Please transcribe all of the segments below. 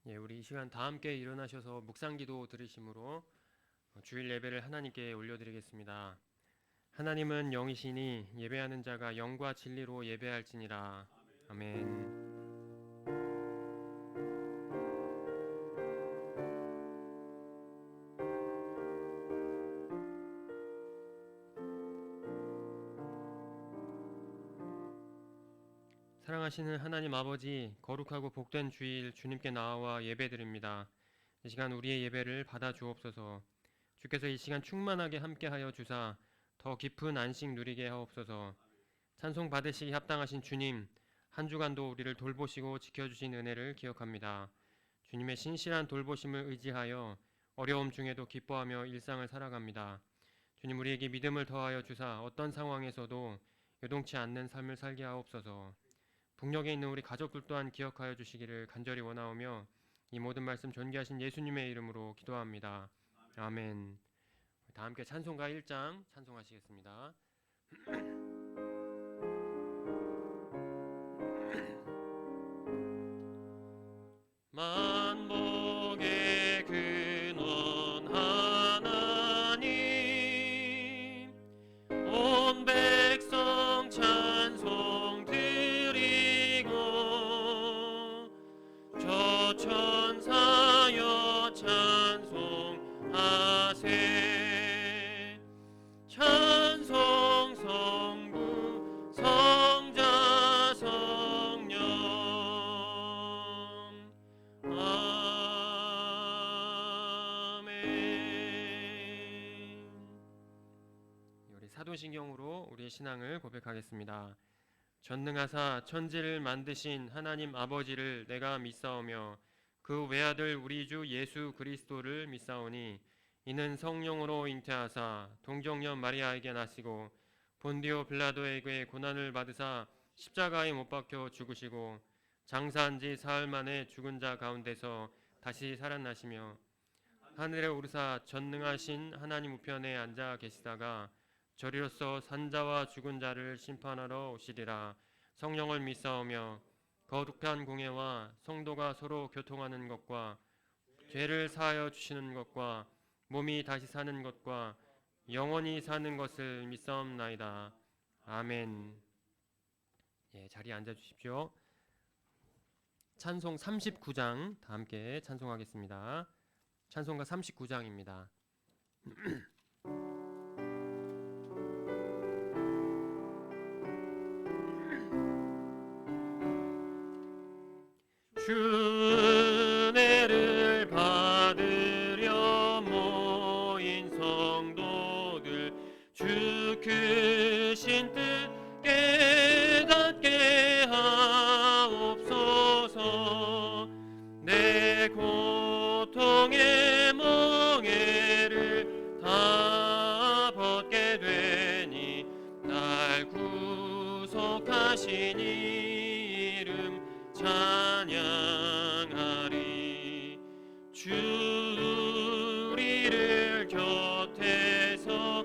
우리 이 시간 다 함께 일어나셔서 묵상기도 들으심으로 주일 예배를 하나님께 올려드리겠습니다. 하나님은 영이시니 예배하는 자가 영과 진리로 예배할지니라. 아멘. 사랑하시는 하나님 아버지, 거룩하고 복된 주일 주님께 나와 예배드립니다. 이 시간 우리의 예배를 받아 주옵소서. 주께서 이 시간 충만하게 함께하여 주사 더 깊은 안식 누리게 하옵소서. 찬송 받으시기 합당하신 주님, 한 주간도 우리를 돌보시고 지켜주신 은혜를 기억합니다. 주님의 신실한 돌보심을 의지하여 어려움 중에도 기뻐하며 일상을 살아갑니다. 주님, 우리에게 믿음을 더하여 주사 어떤 상황에서도 요동치 않는 삶을 살게 하옵소서. 북녘에 있는 우리 가족들 또한 기억하여 주시기를 간절히 원하오며 이 모든 말씀 존귀하신 예수님의 이름으로 기도합니다. 아멘. 다 함께 찬송가 1장 찬송하시겠습니다. 만복의 근원 하나님, 온 백성 찬송 드리고 저 천사여 찬송하세. 찬송 성부 성자 성령. 아멘. 우리 사도신경으로 우리의 신앙을 고백하겠습니다. 전능하사 천지를 만드신 하나님 아버지를 내가 믿사오며 그 외아들 우리 주 예수 그리스도를 믿사오니 이는 성령으로 잉태하사 동정녀 마리아에게 나시고 본디오 빌라도에게 고난을 받으사 십자가에 못 박혀 죽으시고 장사한 지 사흘 만에 죽은 자 가운데서 다시 살아나시며 하늘에 오르사 전능하신 하나님 우편에 앉아 계시다가 저리로서 산자와 죽은 자를 심판하러 오시리라. 성령을 믿사오며 거룩한 공예와 성도가 서로 교통하는 것과 죄를 사하여 주시는 것과 몸이 다시 사는 것과 영원히 사는 것을 믿사옵나이다. 아멘. 자리에 앉아 주십시오. 찬송 39장 다 함께 찬송하겠습니다. 찬송가 39장입니다. 주 은혜를 받으려 모인 성도들, 주 크신 뜻 깨닫게 하옵소서. 내 고통의 멍에를 다 벗게 되니 날 구속하신 이름 찬양하리. 주 우리를 곁에서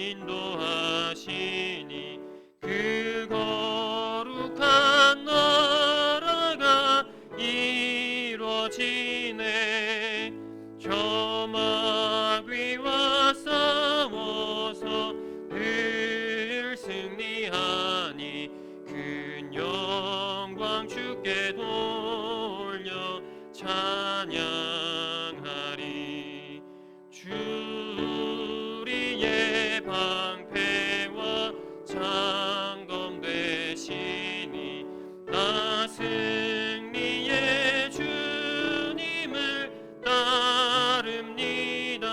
인도하시니 그 거룩한 나라가 이루어지네. 저 마귀와 싸워서 늘 승리하니 큰 영광 주께 돌려 찬양하리. 주 우리의 방패와 창검 되시니 나 승리의 주님을 따릅니다.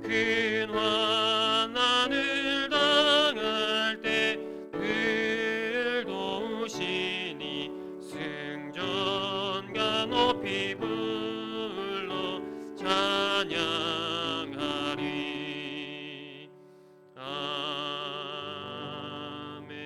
큰 환난을 당할 때 늘 도우시니 승전가 높이 불러 찬양하리. 아멘.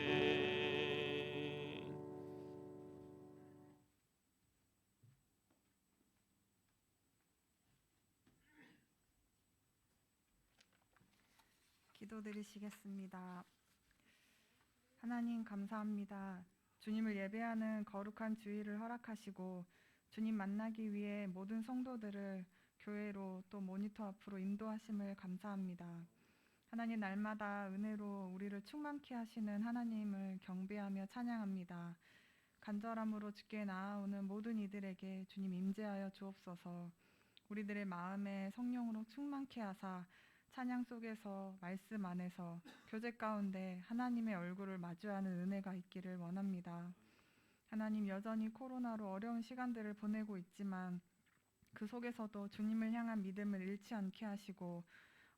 기도드리시겠습니다. 하나님 감사합니다. 주님을 예배하는 거룩한 주일을 허락하시고 주님 만나기 위해 모든 성도들을 교회로 또 모니터 앞으로 인도하심을 감사합니다. 하나님, 날마다 은혜로 우리를 충만케 하시는 하나님을 경배하며 찬양합니다. 간절함으로 주께 나아오는 모든 이들에게 주님 임재하여 주옵소서. 우리들의 마음에 성령으로 충만케 하사 찬양 속에서, 말씀 안에서, 교제 가운데 하나님의 얼굴을 마주하는 은혜가 있기를 원합니다. 하나님, 여전히 코로나로 어려운 시간들을 보내고 있지만 그 속에서도 주님을 향한 믿음을 잃지 않게 하시고,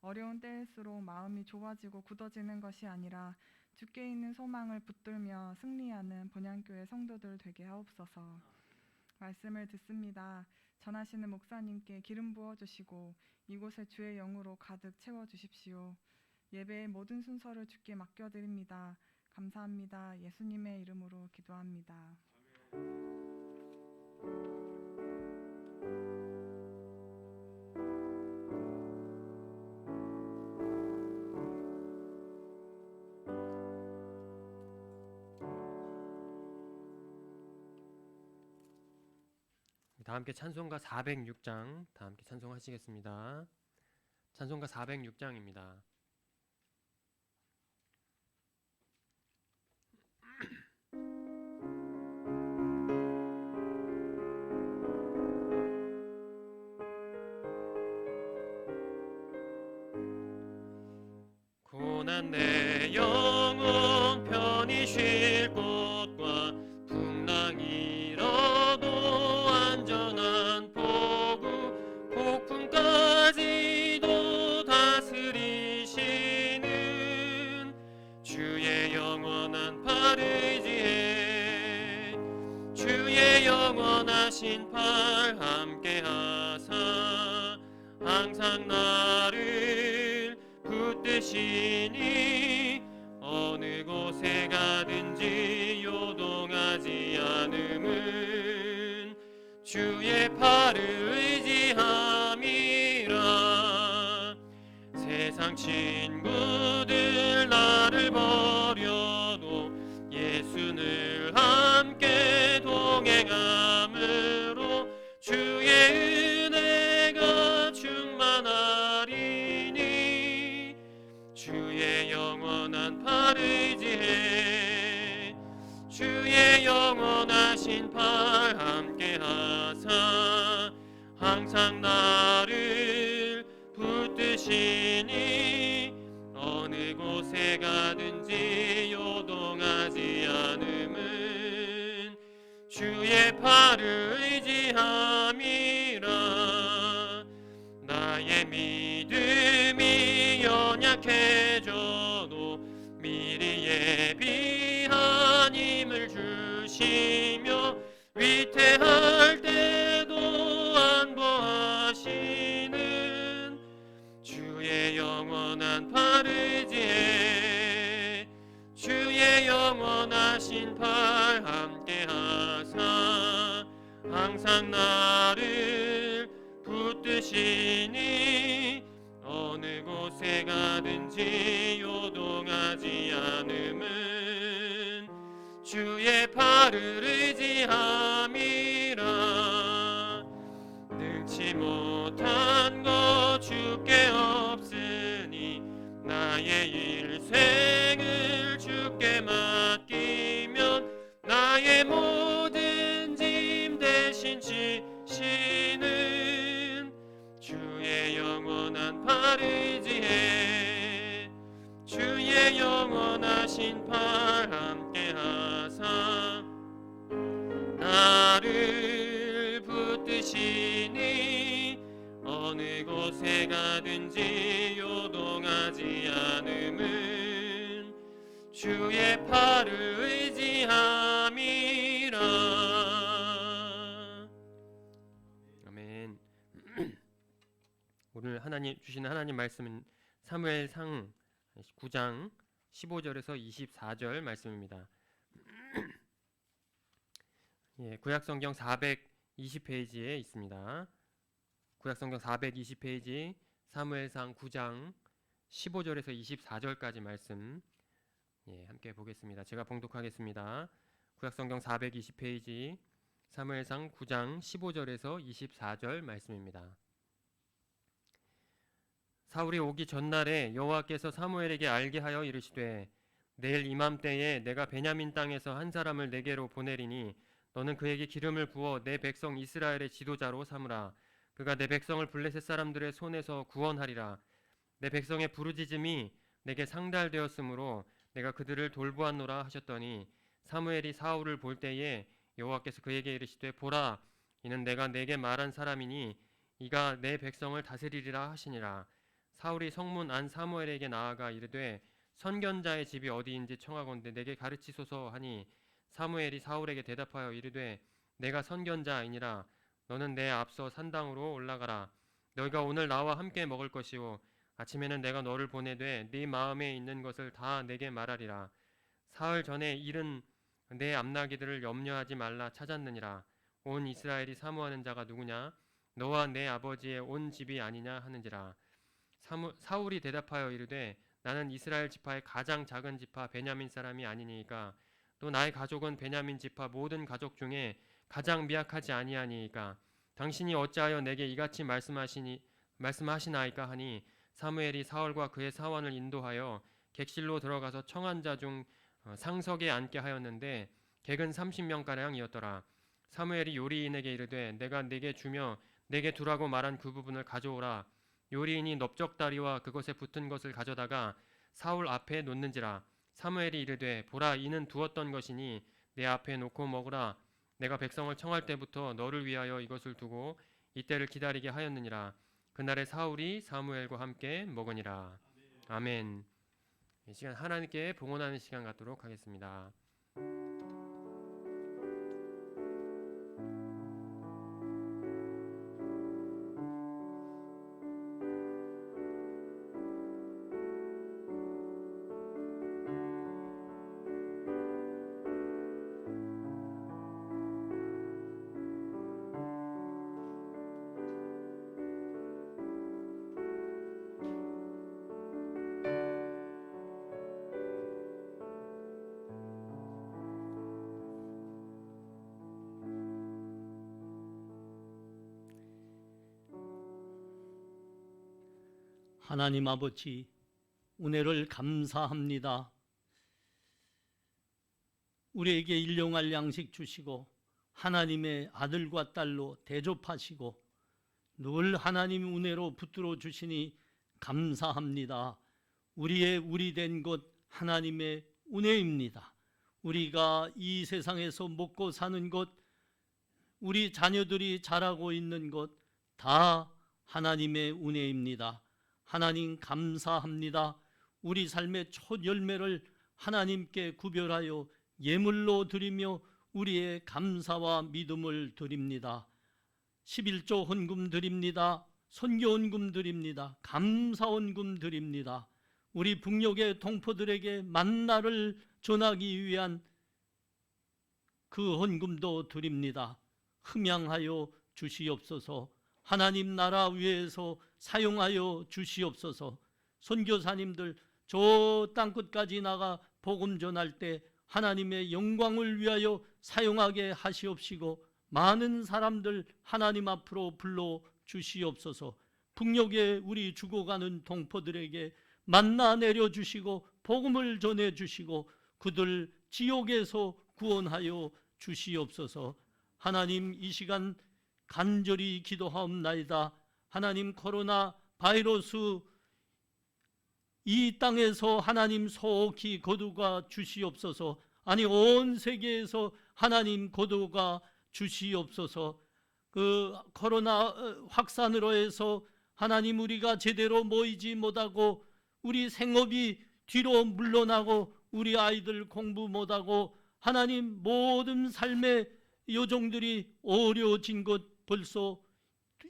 어려운 때일수록 마음이 좁아지고 굳어지는 것이 아니라 주께 있는 소망을 붙들며 승리하는 본향교회 성도들 되게 하옵소서. 말씀을 듣습니다. 전하시는 목사님께 기름 부어주시고 이곳에 주의 영으로 가득 채워주십시오. 예배의 모든 순서를 주께 맡겨드립니다. 감사합니다. 예수님의 이름으로 기도합니다. 다 함께 찬송가 406장 다 함께 찬송하시겠습니다. 찬송가 406장입니다. 고난 내 영혼 편히 쉴 곳과 풍랑이 일어도 안전한 포구, 폭풍까지도 다스리시는 주의 영원한 팔 의지해 주의 영원하신 팔 함께하사 항상 나를 붙드시니 어느 곳에 가든지 요동하지 않음은 주의 팔을 의지함이라. 세상 친구들 나를 버려도 예수를 함께 동행함으로 주의 은혜가 충만하리니 주의 영원한 팔 의지해 주의 영원하신 팔 함께하사 항상 나를 붙드시니 어느 곳에 가든지 요동하지 않음은 주의 팔을 의지함이라. 나의 믿음이 연약해져도 미리 예비한 힘을 주시며 위태할 때도 안보하시는 주의 영원한 팔 의지해 주의 영원하신 팔 함께하사 항상 나를 붙드시니 어느 곳에 가든지 요동하지 않음은 주의 팔을 의지함이라. 능치 못한 것 주께 없으니 나의 일생을 주께 맡기면 나의 모든 짐 대신 지시는 주의 영원한 팔 의지해 주의 영원하신 팔 함께하사 나를 붙드시니 어느 곳에 가든지 요동하지 않음은 주의 팔을 의지함이라. 아멘. 오늘 하나님 주시는 하나님 말씀은 사무엘상 9장 15절에서 24절 말씀입니다. 예, 구약성경 420페이지에 있습니다. 구약성경 420페이지 사무엘상 9장 15절에서 24절까지 말씀 함께 보겠습니다. 제가 봉독하겠습니다. 구약성경 420페이지 사무엘상 9장 15절에서 24절 말씀입니다. 사울이 오기 전날에 여호와께서 사무엘에게 알게 하여 이르시되 내일 이맘때에 내가 베냐민 땅에서 한 사람을 내게로 보내리니 너는 그에게 기름을 부어 내 백성 이스라엘의 지도자로 삼으라. 그가 내 백성을 블레셋 사람들의 손에서 구원하리라. 내 백성의 부르짖음이 내게 상달되었으므로 내가 그들을 돌보았노라 하셨더니 사무엘이 사울을 볼 때에 여호와께서 그에게 이르시되 보라 이는 내가 내게 말한 사람이니 이가 내 백성을 다스리리라 하시니라. 사울이 성문 안 사무엘에게 나아가 이르되 선견자의 집이 어디인지 청하건대 내게 가르치소서 하니 사무엘이 사울에게 대답하여 이르되 내가 선견자이니라. 너는 내 앞서 산당으로 올라가라. 너희가 오늘 나와 함께 먹을 것이요 아침에는 내가 너를 보내되 네 마음에 있는 것을 다 내게 말하리라. 사흘 전에 잃은 내 암나기들을 염려하지 말라 찾았느니라. 온 이스라엘이 사모하는 자가 누구냐? 너와 내 아버지의 온 집이 아니냐 하는지라. 사울이 대답하여 이르되 나는 이스라엘 지파의 가장 작은 지파 베냐민 사람이 아니니까 또 나의 가족은 베냐민 지파 모든 가족 중에 가장 미약하지 아니하니까 당신이 어찌하여 내게 이같이 말씀하시나이까 하니 사무엘이 사울과 그의 사원을 인도하여 객실로 들어가서 청한 자 중 상석에 앉게 하였는데 객은 30명가량이었더라. 사무엘이 요리인에게 이르되 내가 네게 주며 내게 두라고 말한 그 부분을 가져오라. 요리인이 넓적다리와 그것에 붙은 것을 가져다가 사울 앞에 놓는지라. 사무엘이 이르되 보라 이는 두었던 것이니 내 앞에 놓고 먹으라. 내가 백성을 청할 때부터 너를 위하여 이것을 두고 이때를 기다리게 하였느니라. 그날에 사울이 사무엘과 함께 먹으니라. 아멘. 이 시간 하나님께 봉헌하는 시간 갖도록 하겠습니다. 하나님 아버지, 은혜를 감사합니다. 우리에게 일용할 양식 주시고 하나님의 아들과 딸로 대접하시고 늘 하나님 은혜로 붙들어 주시니 감사합니다. 우리의 우리 된 것 하나님의 은혜입니다. 우리가 이 세상에서 먹고 사는 것, 우리 자녀들이 자라고 있는 것 다 하나님의 은혜입니다. 하나님 감사합니다. 우리 삶의 첫 열매를 하나님께 구별하여 예물로 드리며 우리의 감사와 믿음을 드립니다. 11조 헌금 드립니다. 선교 헌금 드립니다. 감사 헌금 드립니다. 우리 북녘의 동포들에게 만나를 전하기 위한 그 헌금도 드립니다. 흠양하여 주시옵소서. 하나님 나라 위에서 사용하여 주시옵소서. 선교사님들 저 땅끝까지 나가 복음 전할 때 하나님의 영광을 위하여 사용하게 하시옵시고 많은 사람들 하나님 앞으로 불러 주시옵소서. 북녘에 우리 죽어가는 동포들에게 만나 내려주시고 복음을 전해주시고 그들 지옥에서 구원하여 주시옵소서. 하나님 이 시간 간절히 기도하옵나이다. 하나님 코로나 바이러스 이 땅에서 하나님 속히 거두가 주시옵소서. 아니 온 세계에서 하나님 거두가 주시옵소서. 그 코로나 확산으로 해서 하나님 우리가 제대로 모이지 못하고 우리 생업이 뒤로 물러나고 우리 아이들 공부 못하고 하나님 모든 삶의 요정들이 어려워진 것 벌써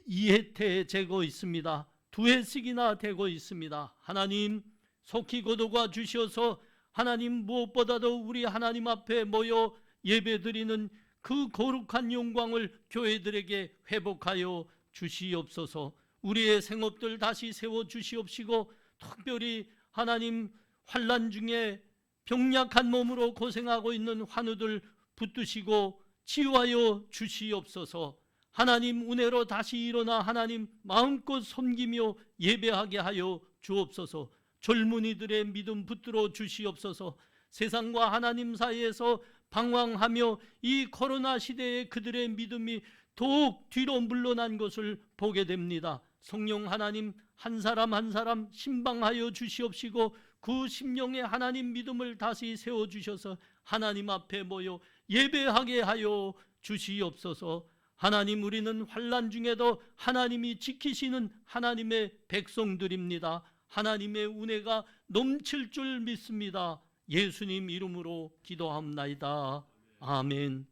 2회 되고 있습니다. 2회씩이나 되고 있습니다. 하나님 속히 거두가 주셔서 하나님 무엇보다도 우리 하나님 앞에 모여 예배드리는 그 거룩한 영광을 교회들에게 회복하여 주시옵소서. 우리의 생업들 다시 세워 주시옵시고 특별히 하나님 환난 중에 병약한 몸으로 고생하고 있는 환우들 붙드시고 치유하여 주시옵소서. 하나님 은혜로 다시 일어나 하나님 마음껏 섬기며 예배하게 하여 주옵소서. 젊은이들의 믿음 붙들어 주시옵소서. 세상과 하나님 사이에서 방황하며 이 코로나 시대에 그들의 믿음이 더욱 뒤로 물러난 것을 보게 됩니다. 성령 하나님 한 사람 한 사람 신방하여 주시옵시고 그 심령에 하나님 믿음을 다시 세워주셔서 하나님 앞에 모여 예배하게 하여 주시옵소서. 하나님, 우리는 환난 중에도 하나님이 지키시는 하나님의 백성들입니다. 하나님의 은혜가 넘칠 줄 믿습니다. 예수님 이름으로 기도합나이다. 아멘.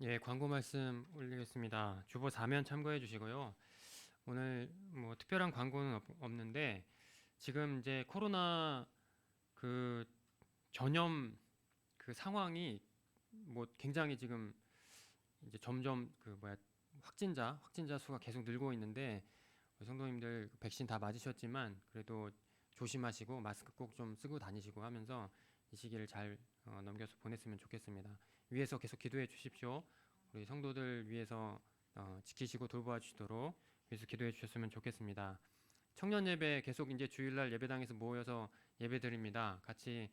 예, 광고 말씀 올리겠습니다. 주보 4면 참고해 주시고요. 오늘 뭐 특별한 광고는 없는데 지금 이제 코로나 그 전염 그 상황이 뭐 굉장히 지금 이제 점점 확진자 수가 계속 늘고 있는데 우리 성도님들 백신 다 맞으셨지만 그래도 조심하시고 마스크 꼭 좀 쓰고 다니시고 하면서 이 시기를 잘 넘겨서 보냈으면 좋겠습니다. 위에서 계속 기도해 주십시오. 우리 성도들 위해서 지키시고 돌보아 주시도록 위해서 기도해 주셨으면 좋겠습니다. 청년 예배 계속 이제 주일날 예배당에서 모여서 예배 드립니다. 같이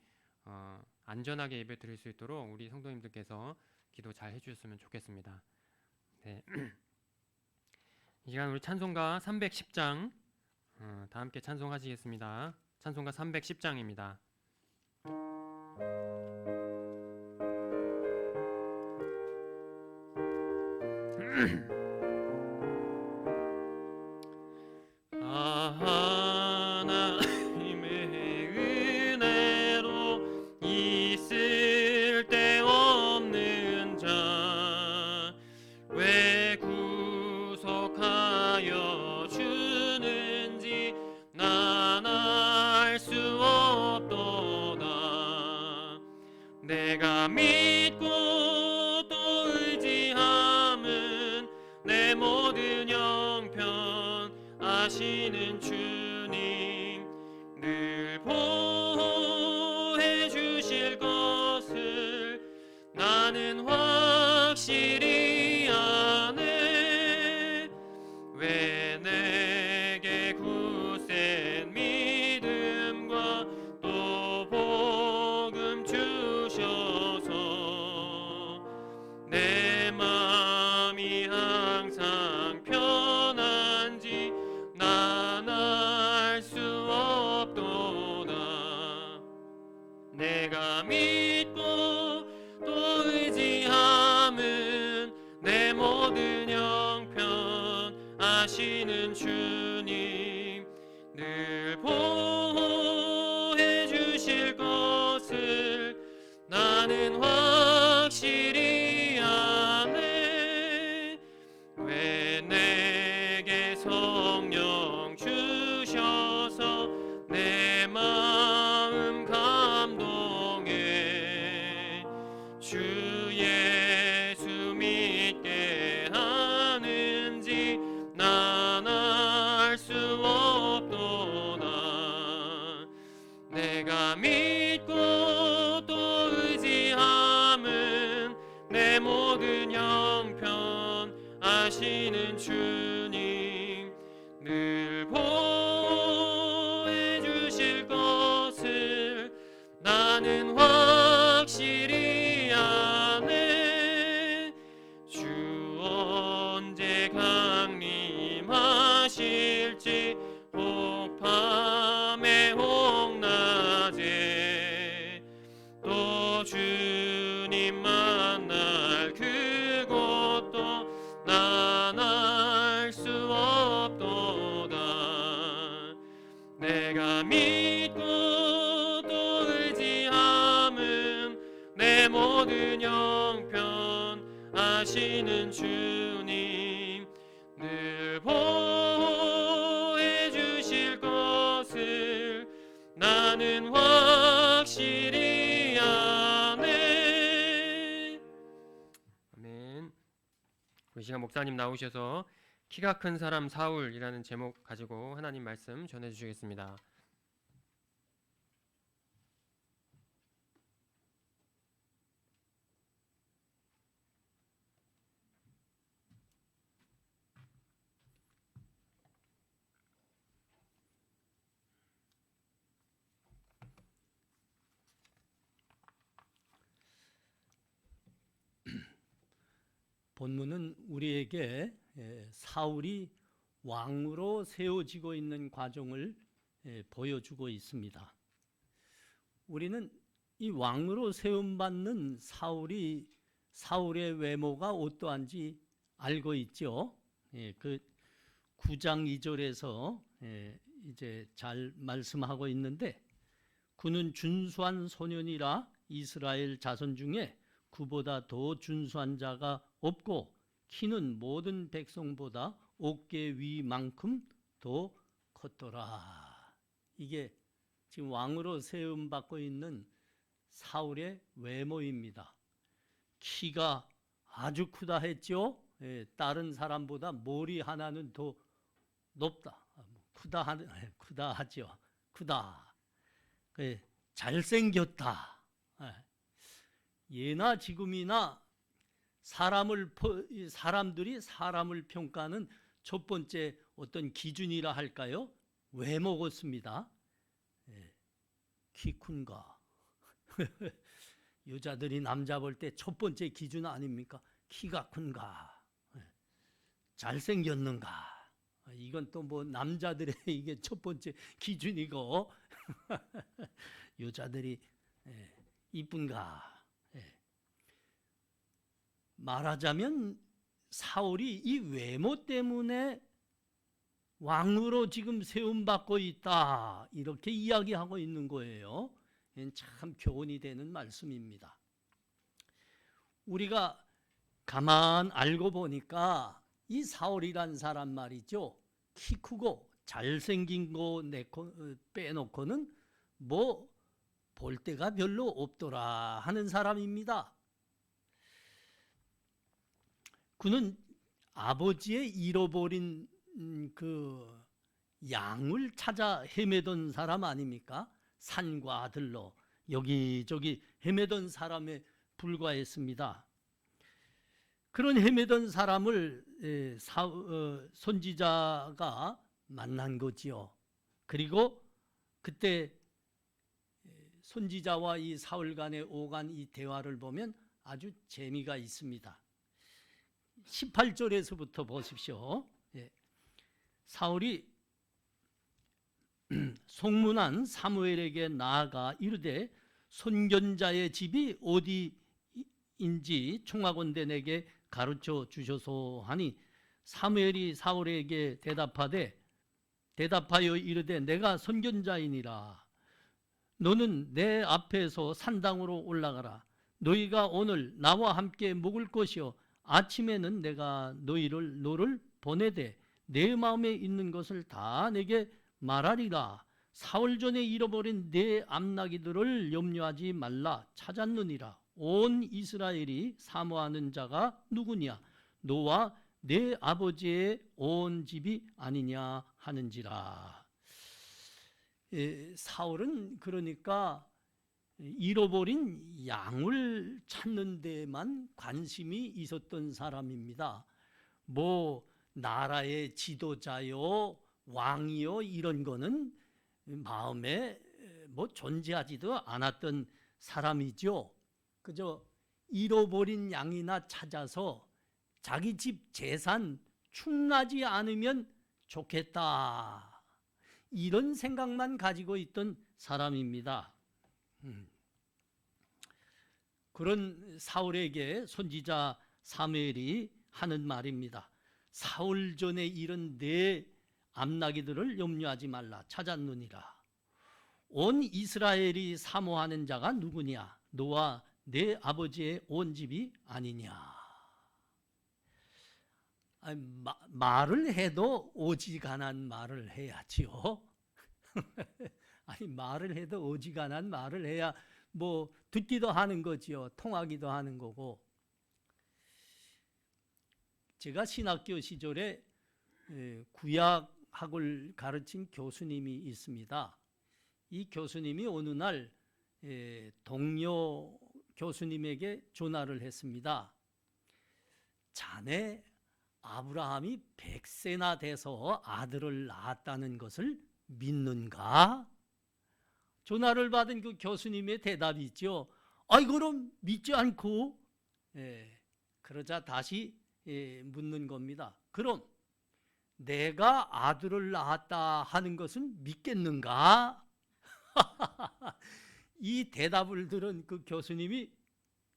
안전하게 예배 드릴 수 있도록 우리 성도님들께서 기도 잘 해주셨으면 좋겠습니다. 네. 이 시간 우리 찬송가 310장 다 함께 찬송하시겠습니다. 찬송가 310장입니다. 하나님의 은혜로 있을 데 없는 자 왜 구속하여 주는지 난 알 수 없도다. 내가 믿고 또 의지함은 내 모든 형편 아시는 주님 늘 보호해 주실 것을 나는 확실히 아네. 왜 내게 굳센 믿음과 또 복음 주셔서 내 마음이 항상 편한지 난 알 수 없도다. 내가 믿고 또 의지함은 내 모든 형편 아시는 주님 늘 보호해 주실 것을 나는 확실히 아네. 왜 내게 성령 주셔서 내 마음 감동해 주 예수 믿게 하는지 난 알 수 없도다. 내가 믿고 또 의지함은 내 모든 형편 아시는 주님 늘 보호해 주실 것을 나는 확실히 아네. 주 언제 강림하실지 혹 밤에 혹 낮에 또 주님 만날 그곳도 난 알 수 없도다. 내가 믿고 또 의지함은 내 모든 형편 아시는 주님 늘 보호해 주실 것을 나는 확실히 아네. 아멘. 우리 시간 목사님 나오셔서 키가 큰 사람 사울이라는 제목 가지고 하나님 말씀 전해 주시겠습니다. 본문은 우리에게 사울이 왕으로 세워지고 있는 과정을 보여주고 있습니다. 우리는 이 왕으로 세움받는 사울의 외모가 어떠한지 알고 있죠. 그 9장 2절에서 이제 잘 말씀하고 있는데, 그는 준수한 소년이라 이스라엘 자손 중에 그보다 더 준수한 자가 없고 키는 모든 백성보다 어깨 위만큼 더 컸더라. 이게 지금 왕으로 세움받고 있는 사울의 외모입니다. 키가 아주 크다 했죠. 다른 사람보다 머리 하나는 더 높다. 크다 하죠. 크다. 잘생겼다. 예나 지금이나 사람들이 사람을 평가하는 첫 번째 어떤 기준이라 할까요? 외모였습니다. 키 큰가? 여자들이 남자 볼 때 첫 번째 기준 아닙니까? 키가 큰가? 잘생겼는가? 이건 또 뭐 남자들의 이게 첫 번째 기준이고 여자들이 이쁜가? 말하자면 사울이 이 외모 때문에 왕으로 지금 세움받고 있다, 이렇게 이야기하고 있는 거예요. 참 교훈이 되는 말씀입니다. 우리가 가만 알고 보니까 이 사울이란 사람 말이죠, 키 크고 잘생긴 거 빼놓고는 뭐 볼 데가 별로 없더라 하는 사람입니다. 그는 아버지의 잃어버린 그 양을 찾아 헤매던 사람 아닙니까? 산과 들로 여기저기 헤매던 사람에 불과했습니다. 그런 헤매던 사람을 선지자가 만난 거지요. 그리고 그때 선지자와 이 사울 간에 오간 이 대화를 보면 아주 재미가 있습니다. 18절에서부터 보십시오. 사울이 송문한 사무엘에게 나아가 이르되 선견자의 집이 어디인지 청하건대 내게 가르쳐 주소서 하니, 사무엘이 사울에게 대답하여 이르되 내가 선견자이니라. 너는 내 앞에서 산당으로 올라가라. 너희가 오늘 나와 함께 먹을 것이요 아침에는 내가 너를 보내되 내 마음에 있는 것을 다 내게 말하리라. 사흘 전에 잃어버린 내 암나기들을 염려하지 말라. 찾았느니라. 온 이스라엘이 사모하는 자가 누구냐? 너와 내 아버지의 온 집이 아니냐 하는지라. 사울은 그러니까 잃어버린 양을 찾는 데만 관심이 있었던 사람입니다. 뭐 나라의 지도자요, 왕이요, 이런 거는 마음에 뭐 존재하지도 않았던 사람이죠. 그저 잃어버린 양이나 찾아서 자기 집 재산 충나지 않으면 좋겠다, 이런 생각만 가지고 있던 사람입니다. 그런 사울에게 선지자 사무엘이 하는 말입니다. 사흘 전에 잃은 내 암나기들을 염려하지 말라. 찾았느니라. 온 이스라엘이 사모하는 자가 누구냐? 너와 내 아버지의 온 집이 아니냐. 말을 해도 오지간한 말을 해야지요. 아니, 말을 해도 오지간한 말을 해야 뭐 듣기도 하는 거지요. 통하기도 하는 거고. 제가 신학교 시절에 구약학을 가르친 교수님이 있습니다. 이 교수님이 어느 날 동료 교수님에게 전화를 했습니다. 자네 아브라함이 100세나 돼서 아들을 낳았다는 것을 믿는가? 전화를 받은 그 교수님의 대답이 있죠. 그럼 믿지 않고. 그러자 다시 묻는 겁니다. 그럼 내가 아들을 낳았다 하는 것은 믿겠는가? 이 대답을 들은 그 교수님이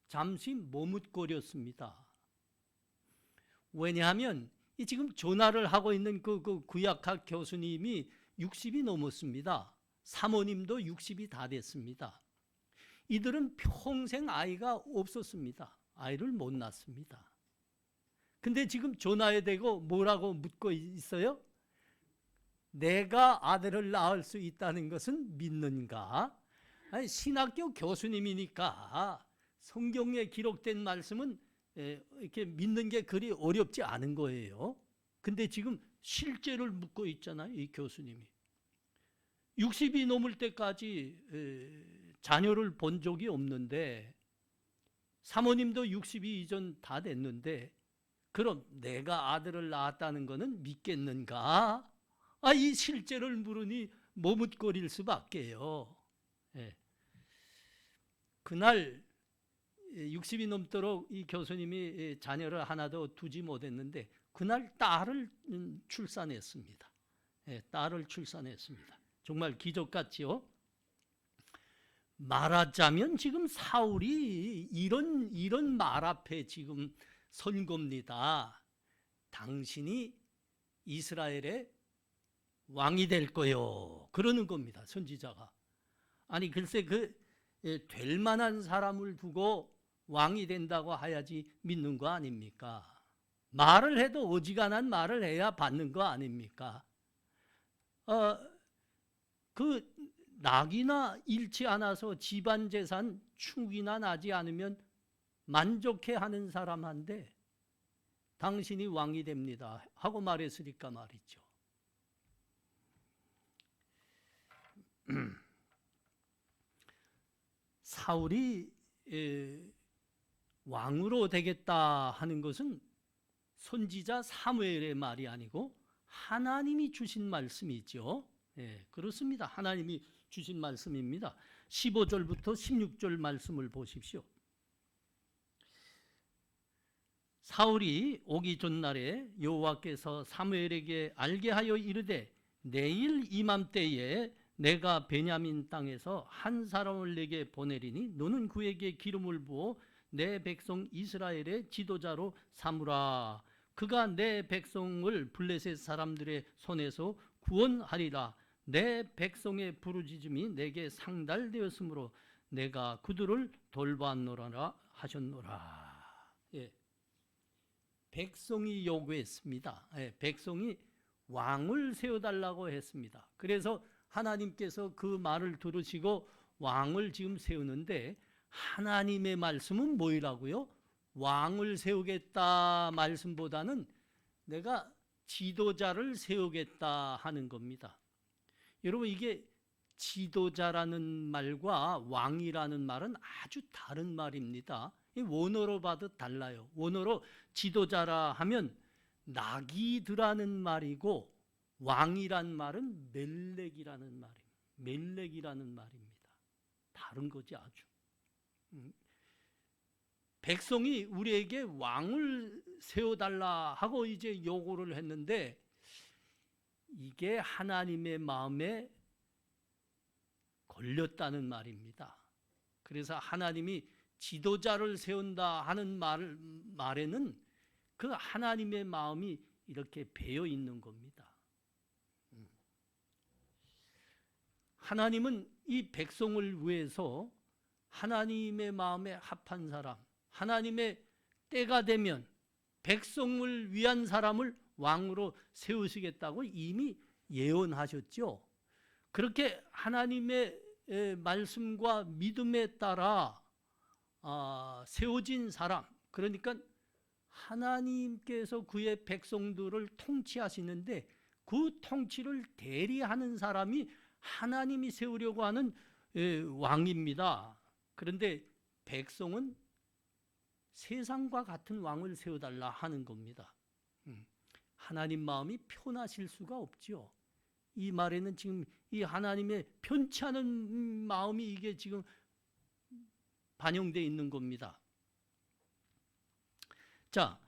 잠시 머뭇거렸습니다. 왜냐하면 이 지금 전화를 하고 있는 그 구약학 교수님이 60이 넘었습니다. 사모님도 60이 다 됐습니다. 이들은 평생 아이가 없었습니다. 아이를 못 낳습니다. 근데 지금 전화에 대고 뭐라고 묻고 있어요? 내가 아들을 낳을 수 있다는 것은 믿는가? 아니, 신학교 교수님이니까 성경에 기록된 말씀은 이렇게 믿는 게 그리 어렵지 않은 거예요. 근데 지금 실제를 묻고 있잖아요, 이 교수님이. 60이 넘을 때까지 자녀를 본 적이 없는데, 사모님도 62 이전 다 됐는데, 그럼 내가 아들을 낳았다는 것은 믿겠는가? 이 실제를 물으니 머뭇거릴 수밖에요. 그날 60이 넘도록 이 교수님이 자녀를 하나도 두지 못했는데 그날 딸을 출산했습니다. 딸을 출산했습니다. 정말 기적같지요? 말하자면 지금 사울이 이런 말 앞에 지금 선 겁니다. 당신이 이스라엘의 왕이 될 거요. 그러는 겁니다. 선지자가. 아니 글쎄 될 만한 사람을 두고 왕이 된다고 해야지 믿는 거 아닙니까? 말을 해도 어지간한 말을 해야 받는 거 아닙니까? 낙이나 잃지 않아서 집안 재산 축이나 나지 않으면 만족해 하는 사람한테 당신이 왕이 됩니다 하고 말했으니까 말이죠. 사울이 왕으로 되겠다 하는 것은 선지자 사무엘의 말이 아니고 하나님이 주신 말씀이죠. 그렇습니다. 하나님이 주신 말씀입니다. 15절부터 16절 말씀을 보십시오. 사울이 오기 전날에 여호와께서 사무엘에게 알게 하여 이르되 내일 이맘때에 내가 베냐민 땅에서 한 사람을 내게 보내리니 너는 그에게 기름을 부어 내 백성 이스라엘의 지도자로 삼으라. 그가 내 백성을 블레셋 사람들의 손에서 구원하리라. 내 백성의 부르짖음이 내게 상달되었으므로 내가 그들을 돌보았노라 하셨노라. 백성이 요구했습니다. 백성이 왕을 세워달라고 했습니다. 그래서 하나님께서 그 말을 들으시고 왕을 지금 세우는데 하나님의 말씀은 뭐이라고요? 왕을 세우겠다 말씀보다는 내가 지도자를 세우겠다 하는 겁니다. 여러분 이게 지도자라는 말과 왕이라는 말은 아주 다른 말입니다. 원어로 봐도 달라요. 원어로 지도자라 하면 나기드라는 말이고 왕이란 말은 멜렉이라는 말입니다. 다른 거지 아주. 백성이 우리에게 왕을 세워달라 하고 이제 요구를 했는데 이게 하나님의 마음에 걸렸다는 말입니다. 그래서 하나님이 지도자를 세운다 하는 말에는 그 하나님의 마음이 이렇게 배어 있는 겁니다. 하나님은 이 백성을 위해서 하나님의 마음에 합한 사람, 하나님의 때가 되면 백성을 위한 사람을 왕으로 세우시겠다고 이미 예언하셨죠. 그렇게 하나님의 말씀과 믿음에 따라 세워진 사람, 그러니까 하나님께서 그의 백성들을 통치하시는데 그 통치를 대리하는 사람이 하나님이 세우려고 하는 왕입니다. 그런데 백성은 세상과 같은 왕을 세워달라 하는 겁니다. 하나님 마음이 편하실 수가 없죠. 이 말에는 지금 이 하나님의 편치 않은 마음이 이게 지금 반영되어 있는 겁니다. 자,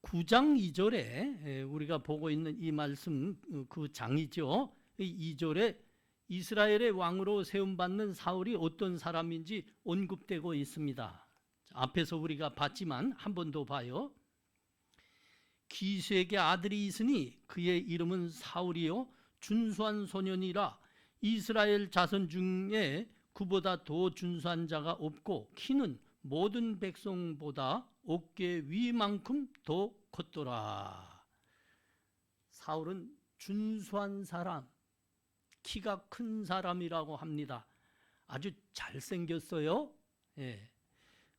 9장 2절에 우리가 보고 있는 이 말씀 그 장이죠. 2절에 이스라엘의 왕으로 세움받는 사울이 어떤 사람인지 언급되고 있습니다. 앞에서 우리가 봤지만 한 번 더 봐요. 기수에게 아들이 있으니 그의 이름은 사울이요 준수한 소년이라 이스라엘 자손 중에 그보다 더 준수한 자가 없고 키는 모든 백성보다 어깨 위만큼 더 컸더라. 사울은 준수한 사람, 키가 큰 사람이라고 합니다. 아주 잘생겼어요. 예.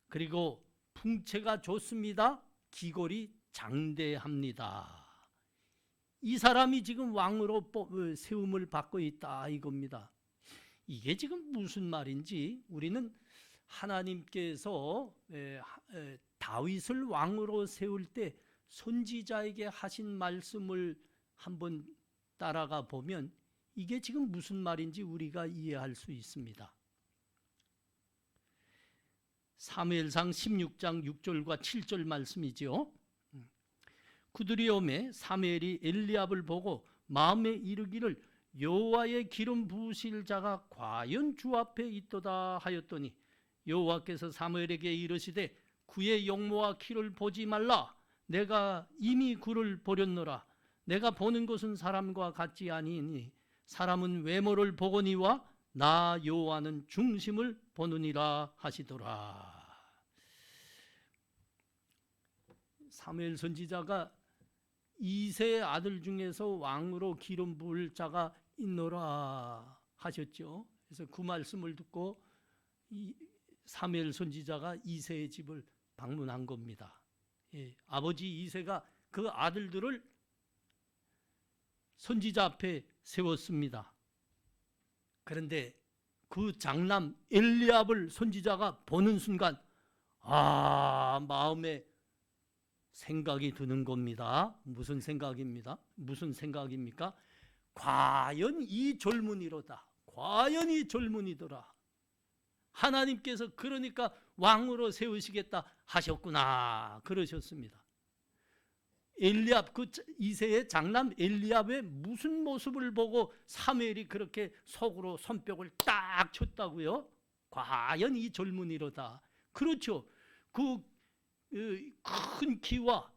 그리고 풍채가 좋습니다. 기골이 장대합니다. 이 사람이 지금 왕으로 세움을 받고 있다 이겁니다. 이게 지금 무슨 말인지 우리는 하나님께서 다윗을 왕으로 세울 때 선지자에게 하신 말씀을 한번 따라가 보면 이게 지금 무슨 말인지 우리가 이해할 수 있습니다. 사무엘상 16장 6절과 7절 말씀이죠. 그들이 오매 사무엘이 엘리압을 보고 마음에 이르기를 여호와의 기름 부으실 자가 과연 주 앞에 있도다 하였더니 여호와께서 사무엘에게 이르시되 그의 용모와 키를 보지 말라. 내가 이미 그를 보렸노라. 내가 보는 것은 사람과 같지 아니니 사람은 외모를 보거니와 나 여호와는 중심을 보느니라 하시더라. 사무엘 선지자가 이새의 아들 중에서 왕으로 기름 부을 자가 있노라 하셨죠. 그래서 그 말씀을 듣고 사무엘 선지자가 이새의 집을 방문한 겁니다. 예, 아버지 이새가 그 아들들을 선지자 앞에 세웠습니다. 그런데 그 장남 엘리압을 선지자가 보는 순간 마음에 생각이 드는 겁니다. 무슨 생각입니까? 과연 이 젊은이로다. 과연 이 젊은이더라. 하나님께서 그러니까 왕으로 세우시겠다 하셨구나 그러셨습니다. 엘리압 그 이새의 장남 엘리압의 무슨 모습을 보고 사무엘이 그렇게 속으로 손뼉을 딱 쳤다고요? 과연 이 젊은이로다. 그렇죠. 그 큰 키와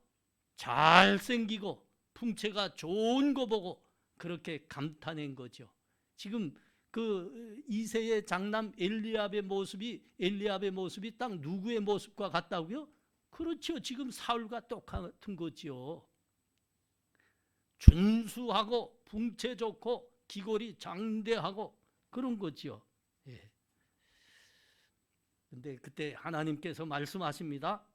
잘생기고 풍채가 좋은 거 보고 그렇게 감탄한 거죠. 지금 그 이새의 장남 엘리압의 모습이 딱 누구의 모습과 같다고요? 그렇죠. 지금 사울과 똑같은 거죠. 준수하고 풍채 좋고 기골이 장대하고 그런 거죠. 예. 근데 그때 하나님께서 말씀하십니다.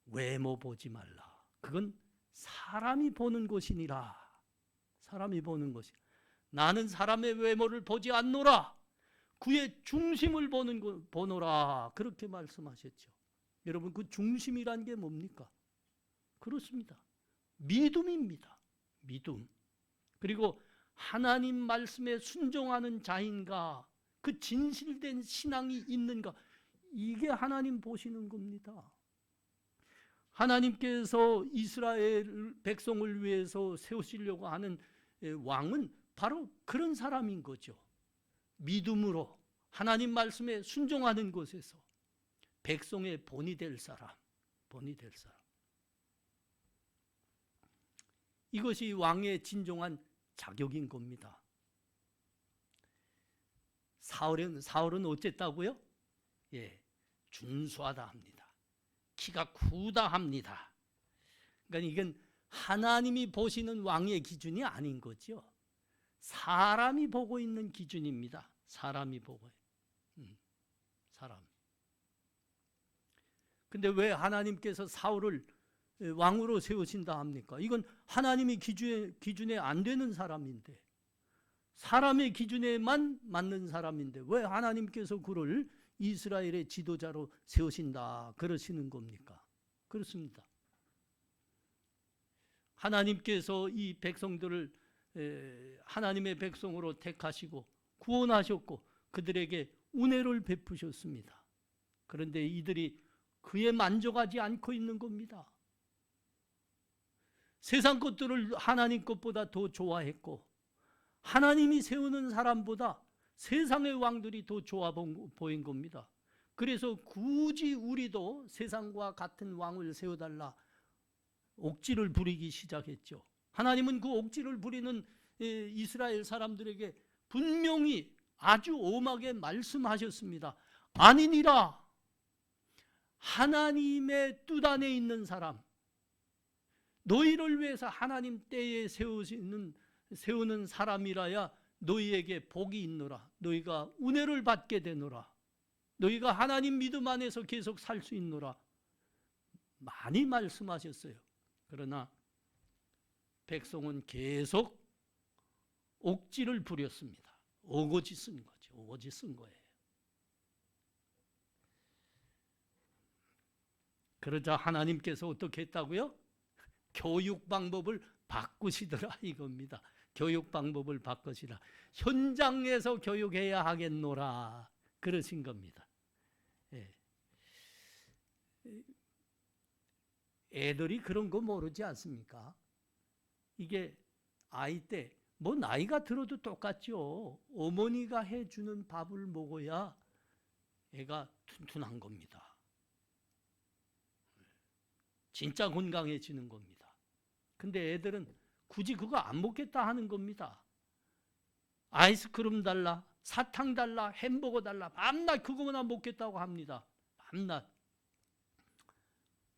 외모 보지 말라. 그건 사람이 보는 것이니라. 사람이 보는 것이. 나는 사람의 외모를 보지 않노라. 그의 중심을 보노라. 그렇게 말씀하셨죠. 여러분 그 중심이란 게 뭡니까? 그렇습니다. 믿음입니다. 믿음. 그리고 하나님 말씀에 순종하는 자인가, 그 진실된 신앙이 있는가, 이게 하나님 보시는 겁니다. 하나님께서 이스라엘 백성을 위해서 세우시려고 하는 왕은 바로 그런 사람인 거죠. 믿음으로 하나님 말씀에 순종하는 것에서 백성의 본이 될 사람. 이것이 왕의 진정한 자격인 겁니다. 사울은 어쨌다고요? 예, 준수하다 합니다. 키가 크다 합니다. 그러니까 이건 하나님이 보시는 왕의 기준이 아닌 거죠. 사람이 보고 있는 사람이 보고. 사람. 근데 왜 하나님께서 사울을 왕으로 세우신다 합니까? 이건 하나님의 기준에 안 되는 사람인데, 사람의 기준에만 맞는 사람인데 왜 하나님께서 그를 이스라엘의 지도자로 세우신다 그러시는 겁니까? 그렇습니다. 하나님께서 이 백성들을 하나님의 백성으로 택하시고 구원하셨고 그들에게 은혜를 베푸셨습니다. 그런데 이들이 그에 만족하지 않고 있는 겁니다. 세상 것들을 하나님 것보다 더 좋아했고 하나님이 세우는 사람보다 세상의 왕들이 더 좋아 보인 겁니다. 그래서 굳이 우리도 세상과 같은 왕을 세워달라 옥지를 부리기 시작했죠. 하나님은 그 옥지를 부리는 이스라엘 사람들에게 분명히 아주 엄하게 말씀하셨습니다. 아니니라. 하나님의 뜻 안에 있는 사람, 너희를 위해서 하나님 때에 세우는 사람이라야 너희에게 복이 있노라. 너희가 은혜를 받게 되노라. 너희가 하나님 믿음 안에서 계속 살 수 있노라. 많이 말씀하셨어요. 그러나 백성은 계속 옥지를 부렸습니다. 오거지 쓴 거죠. 오거지 쓴 거예요. 그러자 하나님께서 어떻게 했다고요? 교육 방법을 바꾸시더라 이겁니다. 교육 방법을 바꾸시라. 현장에서 교육해야 하겠노라 그러신 겁니다. 예. 애들이 그런 거 모르지 않습니까? 이게 아이 때 뭐 나이가 들어도 똑같죠. 어머니가 해주는 밥을 먹어야 애가 튼튼한 겁니다. 진짜 건강해지는 겁니다. 근데 애들은 굳이 그거 안 먹겠다 하는 겁니다. 아이스크림 달라, 사탕 달라, 햄버거 달라, 밤낮 그거나 먹겠다고 합니다. 밤낮.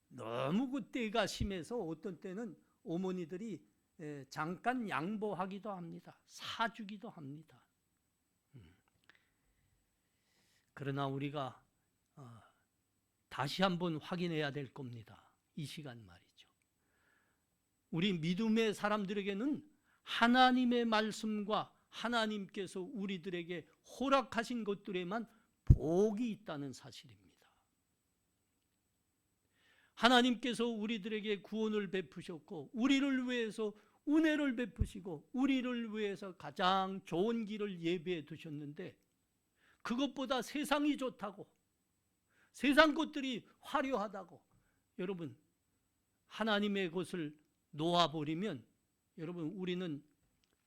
너무 그때가 심해서 어떤 때는 어머니들이 잠깐 양보하기도 합니다. 사주기도 합니다. 그러나 우리가 다시 한번 확인해야 될 겁니다. 이 시간 말이죠. 우리 믿음의 사람들에게는 하나님의 말씀과 하나님께서 우리들에게 허락하신 것들에만 복이 있다는 사실입니다. 하나님께서 우리들에게 구원을 베푸셨고 우리를 위해서 은혜를 베푸시고 우리를 위해서 가장 좋은 길을 예비해 두셨는데 그것보다 세상이 좋다고 세상 것들이 화려하다고 여러분 하나님의 것을 놓아버리면 여러분 우리는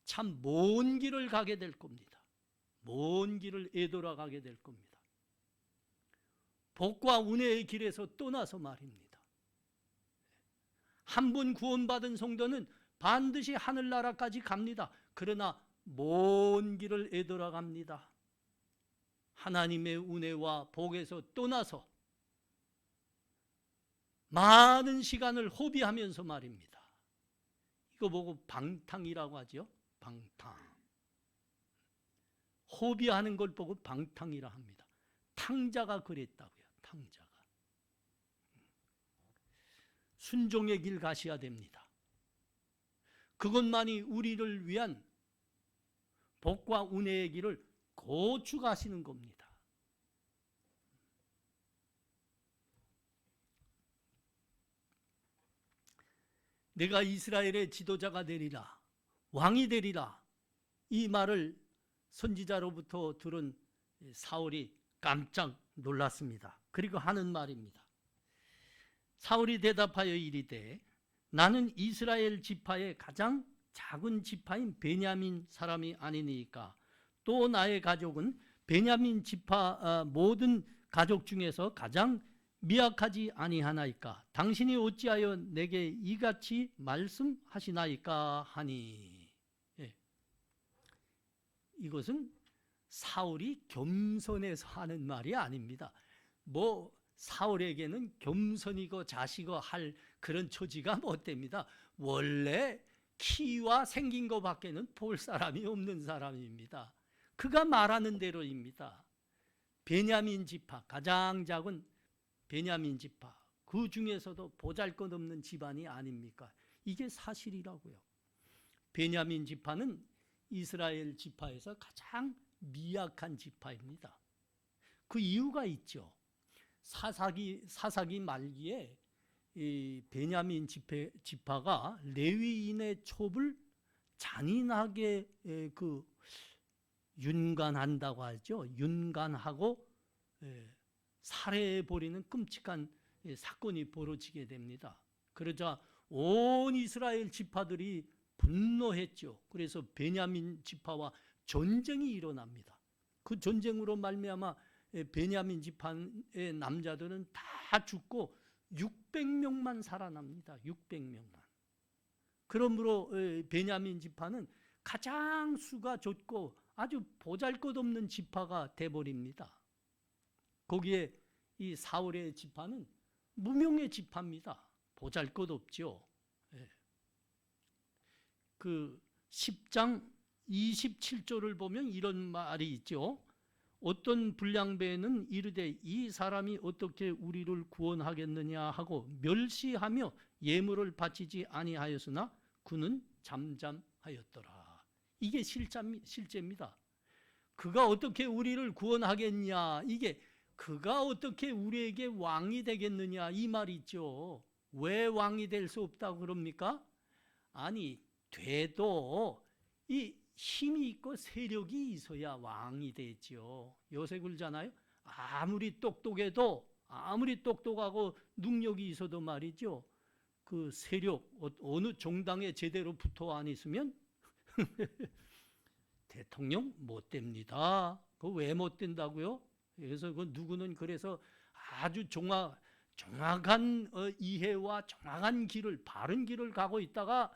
참 먼 길을 가게 될 겁니다. 먼 길을 애돌아가게 될 겁니다. 복과 은혜의 길에서 떠나서 말입니다. 한 번 구원받은 성도는 반드시 하늘나라까지 갑니다. 그러나 먼 길을 애돌아갑니다. 하나님의 은혜와 복에서 떠나서 많은 시간을 허비하면서 말입니다. 이거 보고 방탕이라고 하죠. 방탕. 허비하는 걸 보고 방탕이라 합니다. 탕자가 그랬다고요. 탕자가. 순종의 길 가셔야 됩니다. 그것만이 우리를 위한 복과 은혜의 길을 고축하시는 겁니다. 내가 이스라엘의 지도자가 되리라, 왕이 되리라, 이 말을 선지자로부터 들은 사울이 깜짝 놀랐습니다. 그리고 하는 말입니다. 사울이 대답하여 이르되 나는 이스라엘 지파의 가장 작은 지파인 베냐민 사람이 아니니까 또 나의 가족은 베냐민 지파 모든 가족 중에서 가장 미약하지 아니하나이까 당신이 어찌하여 내게 이같이 말씀하시나이까 하니. 예. 이것은 사울이 겸손해서 하는 말이 아닙니다. 뭐 사울에게는 겸손이고 자시고 할 그런 처지가 못 됩니다. 원래 키와 생긴 것밖에는 볼 사람이 없는 사람입니다. 그가 말하는 대로입니다. 베냐민 지파, 가장 작은 베냐민 지파, 그 중에서도 보잘것없는 집안이 아닙니까? 이게 사실이라고요. 베냐민 지파는 이스라엘 지파에서 가장 미약한 지파입니다. 그 이유가 있죠. 사사기 말기에 이 베냐민 지파가 레위인의 첩을 잔인하게 윤간한다고 하죠. 윤간하고 살해해버리는 끔찍한 사건이 벌어지게 됩니다. 그러자 온 이스라엘 지파들이 분노했죠. 그래서 베냐민 지파와 전쟁이 일어납니다. 그 전쟁으로 말미암아 베냐민 지파의 남자들은 다 죽고 600명만 살아납니다. 600명만. 그러므로 베냐민 지파는 가장 수가 좁고 아주 보잘것없는 지파가 돼버립니다. 거기에 이 사울의 지파는 무명의 지파입니다. 보잘것없죠. 그 10장 27절을 보면 이런 말이 있죠. 어떤 불량배는 이르되 이 사람이 어떻게 우리를 구원하겠느냐 하고 멸시하며 예물을 바치지 아니하였으나 그는 잠잠하였더라. 이게 실제입니다. 그가 어떻게 우리를 구원하겠냐, 이게 그가 어떻게 우리에게 왕이 되겠느냐 이 말이 있죠. 왜 왕이 될 수 없다고 그럽니까? 아니 돼도 이 힘이 있고 세력이 있어야 왕이 되죠. 요새 그러잖아요. 아무리 똑똑하고 능력이 있어도 말이죠. 그 세력 어느 정당에 제대로 붙어 안 있으면 대통령 못 됩니다. 그거 왜 못 된다고요? 그래서 그 누구는 그래서 아주 정확한 이해와 정확한 길을 바른 길을 가고 있다가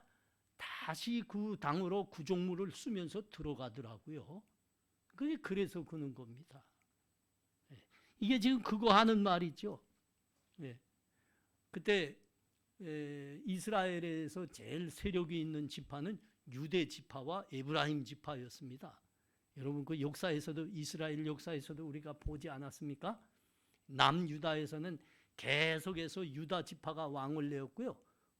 다시 그 당으로 구종물을 쓰면서 들어가더라고요. 그래서 그런 겁니다. 이게 지금 그거 하는 말이죠. 그때 이스라엘에서 제일 세력이 있는 지파는 유대 지파와 에브라임 지파였습니다. 여러분 그 역사에서도 이스라엘 역사에서도 우리가 보지 않았습니까? 남유다에서는 계속해서 유다 지파가 왕을 내었고요.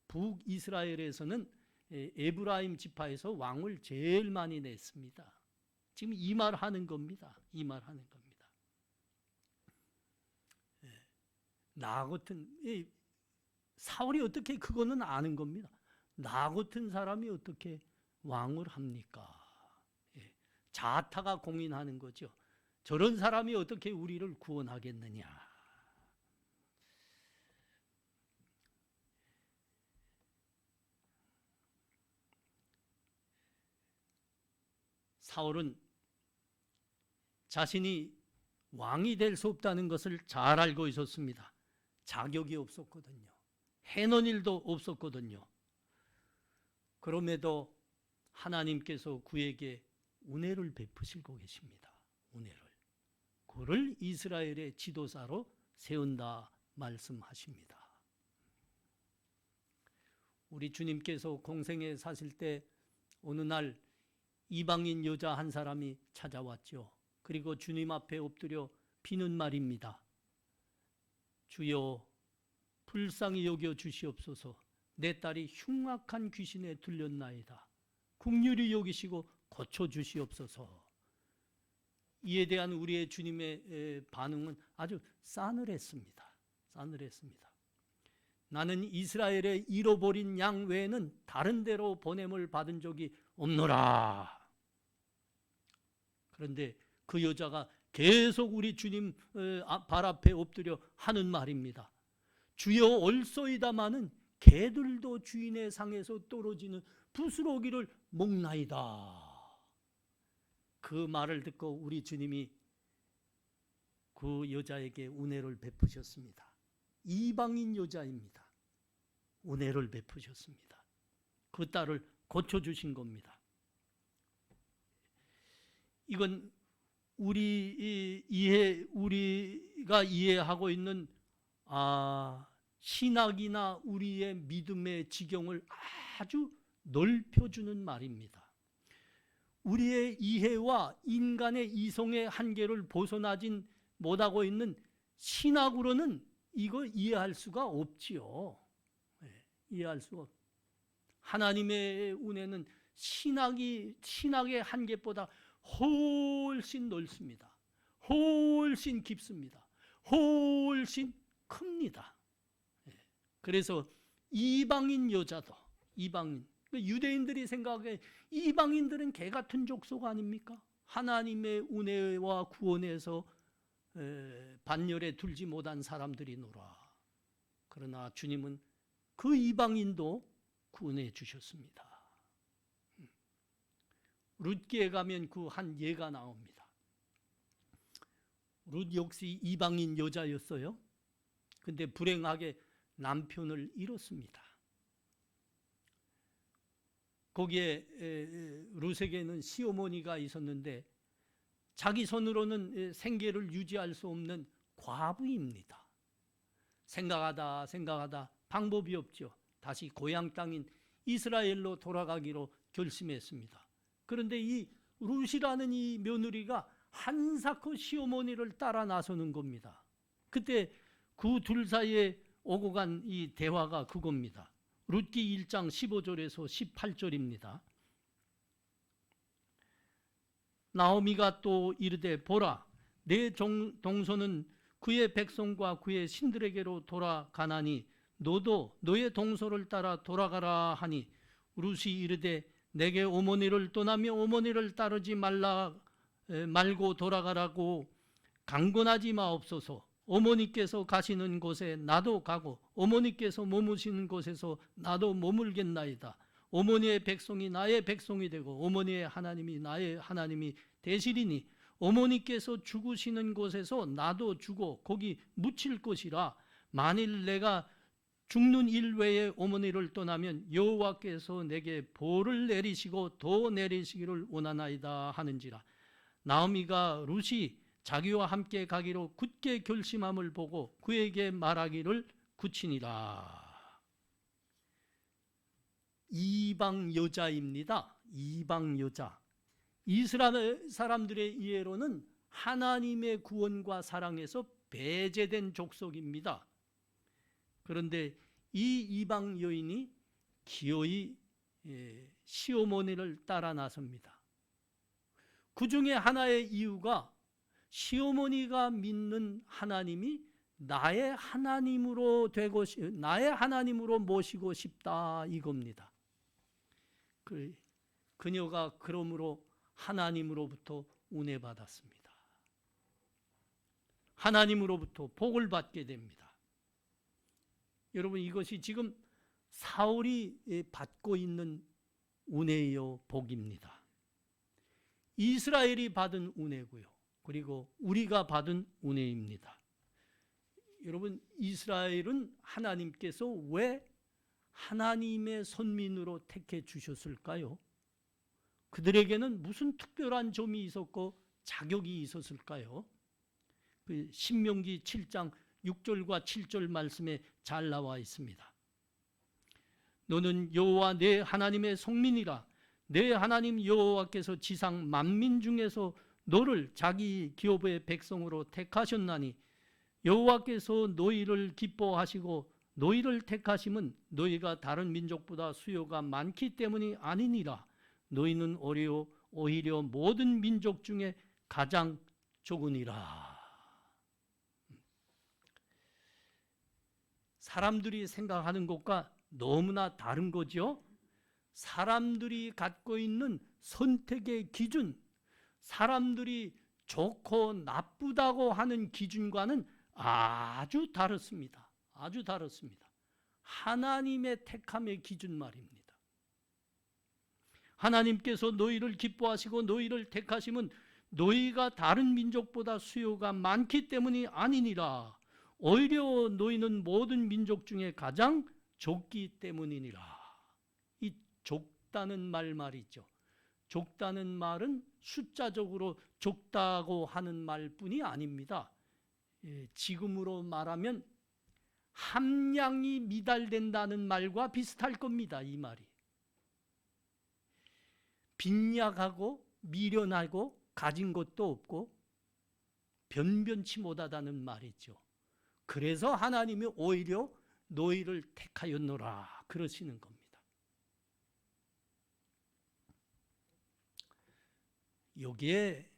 북이스라엘에서는 에브라임 지파에서 왕을 제일 많이 냈습니다. 지금 이 말 하는 겁니다. 이 말 하는 겁니다. 나 같은 사울이 어떻게 그거는 아는 겁니다. 나 같은 사람이 어떻게 왕을 합니까? 자타가 공인하는 거죠. 저런 사람이 어떻게 우리를 구원하겠느냐. 사울은 자신이 왕이 될 수 없다는 것을 잘 알고 있었습니다. 자격이 없었거든요. 해놓은 일도 없었거든요. 그럼에도 하나님께서 그에게 은혜를 베푸시고 계십니다. 은혜를. 그를 이스라엘의 지도자로 세운다 말씀하십니다. 우리 주님께서 공생에 사실 때 어느 날 이방인 여자 한 사람이 찾아왔죠. 그리고 주님 앞에 엎드려 비는 말입니다. 주여 불쌍히 여겨 주시옵소서. 내 딸이 흉악한 귀신에 들렸나이다. 긍휼히 여기시고 고쳐 주시옵소서. 이에 대한 우리의 주님의 반응은 아주 싸늘했습니다. 싸늘했습니다. 나는 이스라엘의 잃어버린 양 외에는 다른 데로 보냄을 받은 적이 없노라. 그런데 그 여자가 계속 우리 주님 발 앞에 엎드려 하는 말입니다. 주여 올소이다마는 개들도 주인의 상에서 떨어지는 부스러기를 먹나이다. 그 말을 듣고 우리 주님이 그 여자에게 은혜를 베푸셨습니다. 이방인 여자입니다. 은혜를 베푸셨습니다. 그 딸을 고쳐주신 겁니다. 이건 우리가 이해하고 있는 신학이나 우리의 믿음의 지경을 아주 넓혀주는 말입니다. 우리의 이해와 인간의 이성의 한계를 벗어나진 못하고 있는 신학으로는 이거 이해할 수가 없지요. 예, 이해할 수가 없. 하나님의 은혜는 신학의 한계보다 훨씬 넓습니다. 훨씬 깊습니다. 훨씬 큽니다. 예, 그래서 이방인 여자도 이방인 유대인들이 생각해 이방인들은 개 같은 족속 아닙니까? 하나님의 은혜와 구원에서 반열에 들지 못한 사람들이노라. 그러나 주님은 그 이방인도 구원해 주셨습니다. 룻기에 가면 그 한 예가 나옵니다. 룻 역시 이방인 여자였어요. 근데 불행하게 남편을 잃었습니다. 거기에 룻에게는 시어머니가 있었는데 자기 손으로는 생계를 유지할 수 없는 과부입니다. 생각하다 방법이 없죠. 다시 고향 땅인 이스라엘로 돌아가기로 결심했습니다. 그런데 이 룻이라는 이 며느리가 한사코 시어머니를 따라 나서는 겁니다. 그때 그 둘 사이에 오고 간 이 대화가 그겁니다. 룻기 1장 15절에서 18절입니다. 나오미가 또 이르되 보라 내 동서는 그의 백성과 그의 신들에게로 돌아가나니 너도 너의 동서를 따라 돌아가라 하니 룻이 이르되 내게 어머니를 떠나며 어머니를 따르지 말고 돌아가라고 강권하지 마옵소서. 어머니께서 가시는 곳에 나도 가고 어머니께서 머무시는 곳에서 나도 머물겠나이다. 어머니의 백성이 나의 백성이 되고 어머니의 하나님이 나의 하나님이 되시리니 어머니께서 죽으시는 곳에서 나도 죽어 거기 묻힐 것이라. 만일 내가 죽는 일 외에 어머니를 떠나면 여호와께서 내게 보를 내리시고 더 내리시기를 원하나이다 하는지라. 나오미가 룻이 자기와 함께 가기로 굳게 결심함을 보고 그에게 말하기를 굳히니라. 이방 여자입니다. 이방 여자. 이스라엘 사람들의 이해로는 하나님의 구원과 사랑에서 배제된 족속입니다. 그런데 이 이방 여인이 기어이 시어머니를 따라 나섭니다. 그 중에 하나의 이유가 시어머니가 믿는 하나님이 나의 하나님으로 되고 나의 하나님으로 모시고 싶다 이겁니다. 그녀가 그러므로 하나님으로부터 은혜 받았습니다. 하나님으로부터 복을 받게 됩니다. 여러분 이것이 지금 사울이 받고 있는 은혜요 복입니다. 이스라엘이 받은 은혜고요. 그리고 우리가 받은 은혜입니다. 여러분 이스라엘은 하나님께서 왜 하나님의 선민으로 택해 주셨을까요? 그들에게는 무슨 특별한 점이 있었고 자격이 있었을까요? 그 신명기 7장 6절과 7절 말씀에 잘 나와 있습니다. 너는 여호와 내 하나님의 성민이라. 내 하나님 여호와께서 지상 만민 중에서 너를 자기 기업의 백성으로 택하셨나니 여호와께서 너희를 기뻐하시고 너희를 택하심은 너희가 다른 민족보다 수요가 많기 때문이 아니니라. 너희는 오히려 모든 민족 중에 가장 적으니라. 사람들이 생각하는 것과 너무나 다른 거죠. 사람들이 갖고 있는 선택의 기준, 사람들이 좋고 나쁘다고 하는 기준과는 아주 다릅니다. 아주 다릅니다. 하나님의 택함의 기준 말입니다. 하나님께서 너희를 기뻐하시고 너희를 택하심은 너희가 다른 민족보다 수요가 많기 때문이 아니니라. 오히려 너희는 모든 민족 중에 가장 적기 때문이니라. 이 적다는 말 말이죠. 적다는 말은 숫자적으로 적다고 하는 말뿐이 아닙니다. 지금으로 말하면 함량이 미달된다는 말과 비슷할 겁니다. 이 말이. 빈약하고 미련하고 가진 것도 없고 변변치 못하다는 말이죠. 그래서 하나님이 오히려 너희를 택하였노라 그러시는 겁니다. 여기에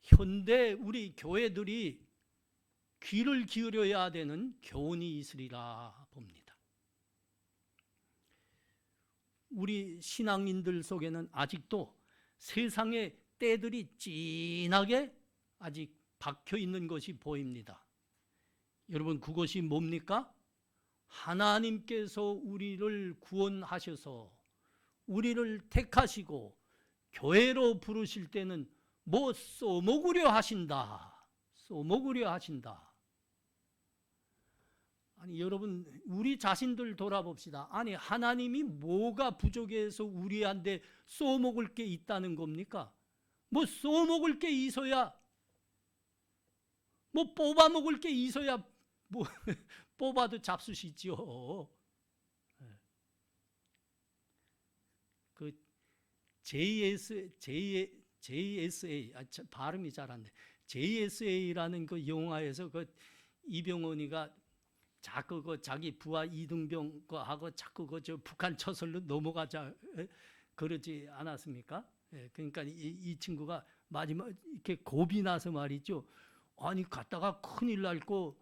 현대 우리 교회들이 귀를 기울여야 되는 교훈이 있으리라 봅니다. 우리 신앙인들 속에는 아직도 세상의 때들이 진하게 아직 박혀 있는 것이 보입니다. 여러분, 그것이 뭡니까? 하나님께서 우리를 구원하셔서 우리를 택하시고 교회로 부르실 때는 뭐 써먹으려 하신다. 써먹으려 하신다. 아니, 여러분, 우리 자신들 돌아봅시다. 아니, 하나님이 뭐가 부족해서 우리한테 써먹을 게 있다는 겁니까? 뭐 써먹을 게 있어야, 뭐 뽑아먹을 게 있어야 뭐 뽑아도 잡수시죠. 그 JSA, 발음이 잘 안 돼. JSA라는 그 영화에서 그 이병헌이가 자꾸 자기 부하 이등병 하고 자꾸 저 북한 처설로 넘어가자 그러지 않았습니까? 그러니까 이 친구가 마지막 이렇게 겁이 나서 말이죠. 아니, 갔다가 큰일 날 거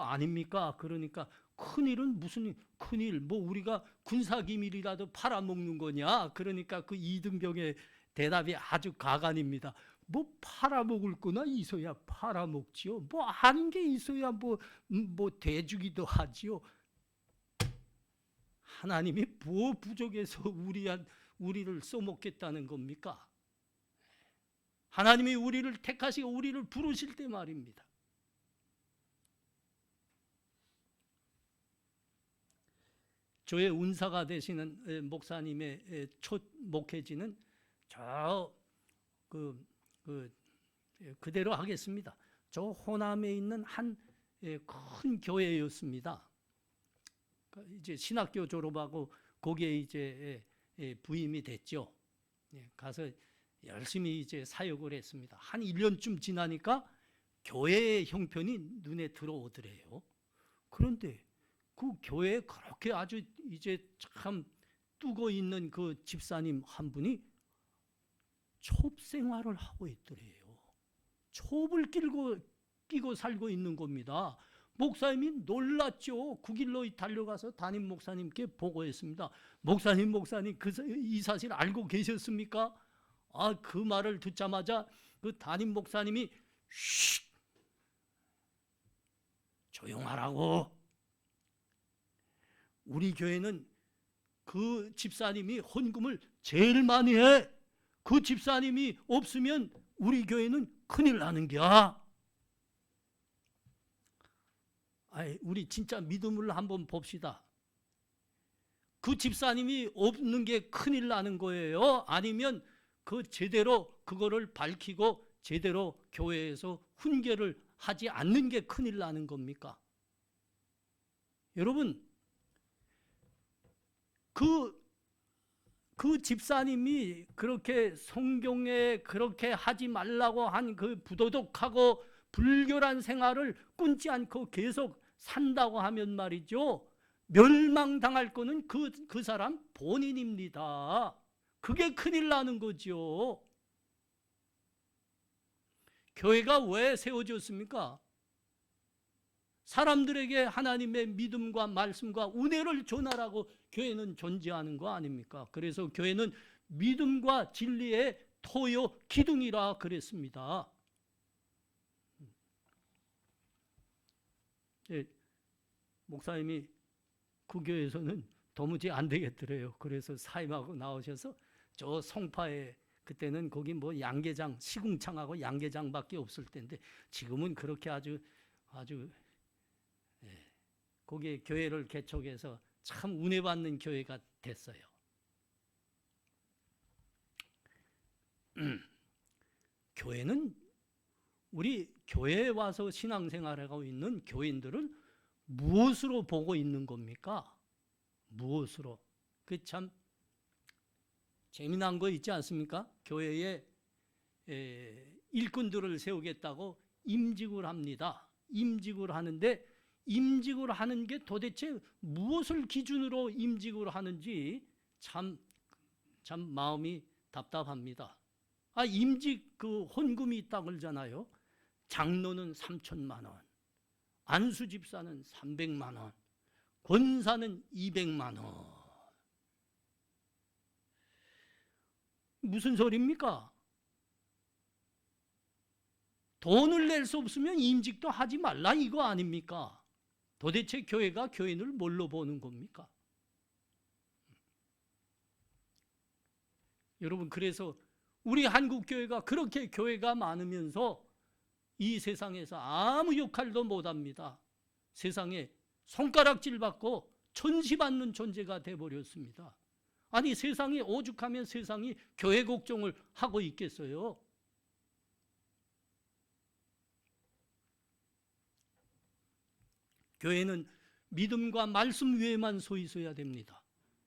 아닙니까? 그러니까 큰일은 무슨 큰일? 뭐 우리가 군사기밀이라도 팔아먹는 거냐? 그러니까 그 이등병의 대답이 아주 가관입니다. 뭐 팔아먹을 거나 있어야 팔아먹지요. 뭐 아는 게 있어야 뭐 대주기도 하지요. 하나님이 뭐 부족해서 우리를 써먹겠다는 겁니까? 하나님이 우리를 택하시고 우리를 부르실 때 말입니다. 저의 운사가 되시는 목사님의 첫 목회지는 그대로 하겠습니다. 저 호남에 있는 한 큰 교회였습니다. 이제 신학교 졸업하고 거기에 이제 부임이 됐죠. 가서 열심히 이제 사역을 했습니다. 한 1년쯤 지나니까 교회의 형편이 눈에 들어오더래요. 그런데 그 교회에 그렇게 아주 이제 참 뜨고 있는 그 집사님 한 분이 첩 생활을 하고 있더래요. 첩을 끼고 살고 있는 겁니다. 목사님이 놀랐죠. 그 길로 달려가서 담임 목사님께 보고했습니다. 목사님, 이 사실 알고 계셨습니까? 그 말을 듣자마자 그 담임 목사님이 쉿! 조용하라고. 우리 교회는 그 집사님이 헌금을 제일 많이 해. 그 집사님이 없으면 우리 교회는 큰일 나는 거야. 우리 진짜 믿음을 한번 봅시다. 그 집사님이 없는 게 큰일 나는 거예요? 아니면 제대로 그거를 밝히고 제대로 교회에서 훈계를 하지 않는 게 큰일 나는 겁니까? 여러분, 그 집사님이 그렇게 성경에 그렇게 하지 말라고 한 그 부도덕하고 불결한 생활을 끊지 않고 계속 산다고 하면 말이죠. 멸망당할 거는 그 사람 본인입니다. 그게 큰일 나는 거죠. 교회가 왜 세워졌습니까? 사람들에게 하나님의 믿음과 말씀과 은혜를 전하라고 교회는 존재하는 거 아닙니까? 그래서 교회는 믿음과 진리의 토요 기둥이라 그랬습니다. 목사님이 그 교회에서는 도무지 안 되겠더래요. 그래서 사임하고 나오셔서 저 송파에, 그때는 거기 뭐 양계장, 시궁창하고 양계장밖에 없을 텐데 지금은 그렇게 아주 거기에 교회를 개척해서 참 은혜 받는 교회가 됐어요. 교회는 우리 교회에 와서 신앙생활하고 있는 교인들을 무엇으로 보고 있는 겁니까? 무엇으로? 그 참 재미난 거 있지 않습니까? 교회에 일꾼들을 세우겠다고 임직을 합니다. 임직을 하는데 임직을 하는 게 도대체 무엇을 기준으로 임직을 하는지 참 마음이 답답합니다. 임직 그 헌금이 있다고 그러잖아요. 장로는 3천만 원, 안수 집사는 300만 원, 권사는 200만 원. 무슨 소리입니까? 돈을 낼 수 없으면 임직도 하지 말라 이거 아닙니까? 도대체 교회가 교인을 뭘로 보는 겁니까? 여러분, 그래서 우리 한국 교회가 그렇게 교회가 많으면서 이 세상에서 아무 역할도 못합니다. 세상에 손가락질 받고 천시받는 존재가 돼버렸습니다. 아니, 세상이 오죽하면 세상이 교회 걱정을 하고 있겠어요? 교회는 믿음과 말씀 위에만 서 있어야 됩니다.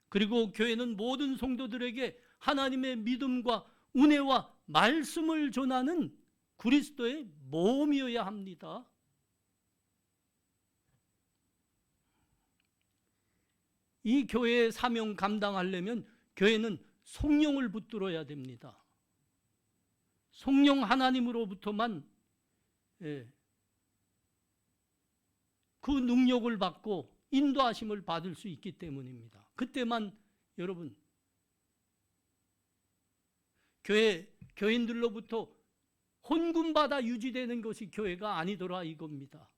그리고 교회는 모든 성도들에게 하나님의 믿음과 은혜와 말씀을 전하는 그리스도의 몸이어야 합니다. 이 교회의 사명 감당하려면 교회는 성령을 붙들어야 됩니다. 성령 하나님으로부터만 그 능력을 받고 인도하심을 받을 수 있기 때문입니다. 그때만 여러분 교인들로부터 헌금받아 유지되는 것이 교회가 아니더라 이겁니다.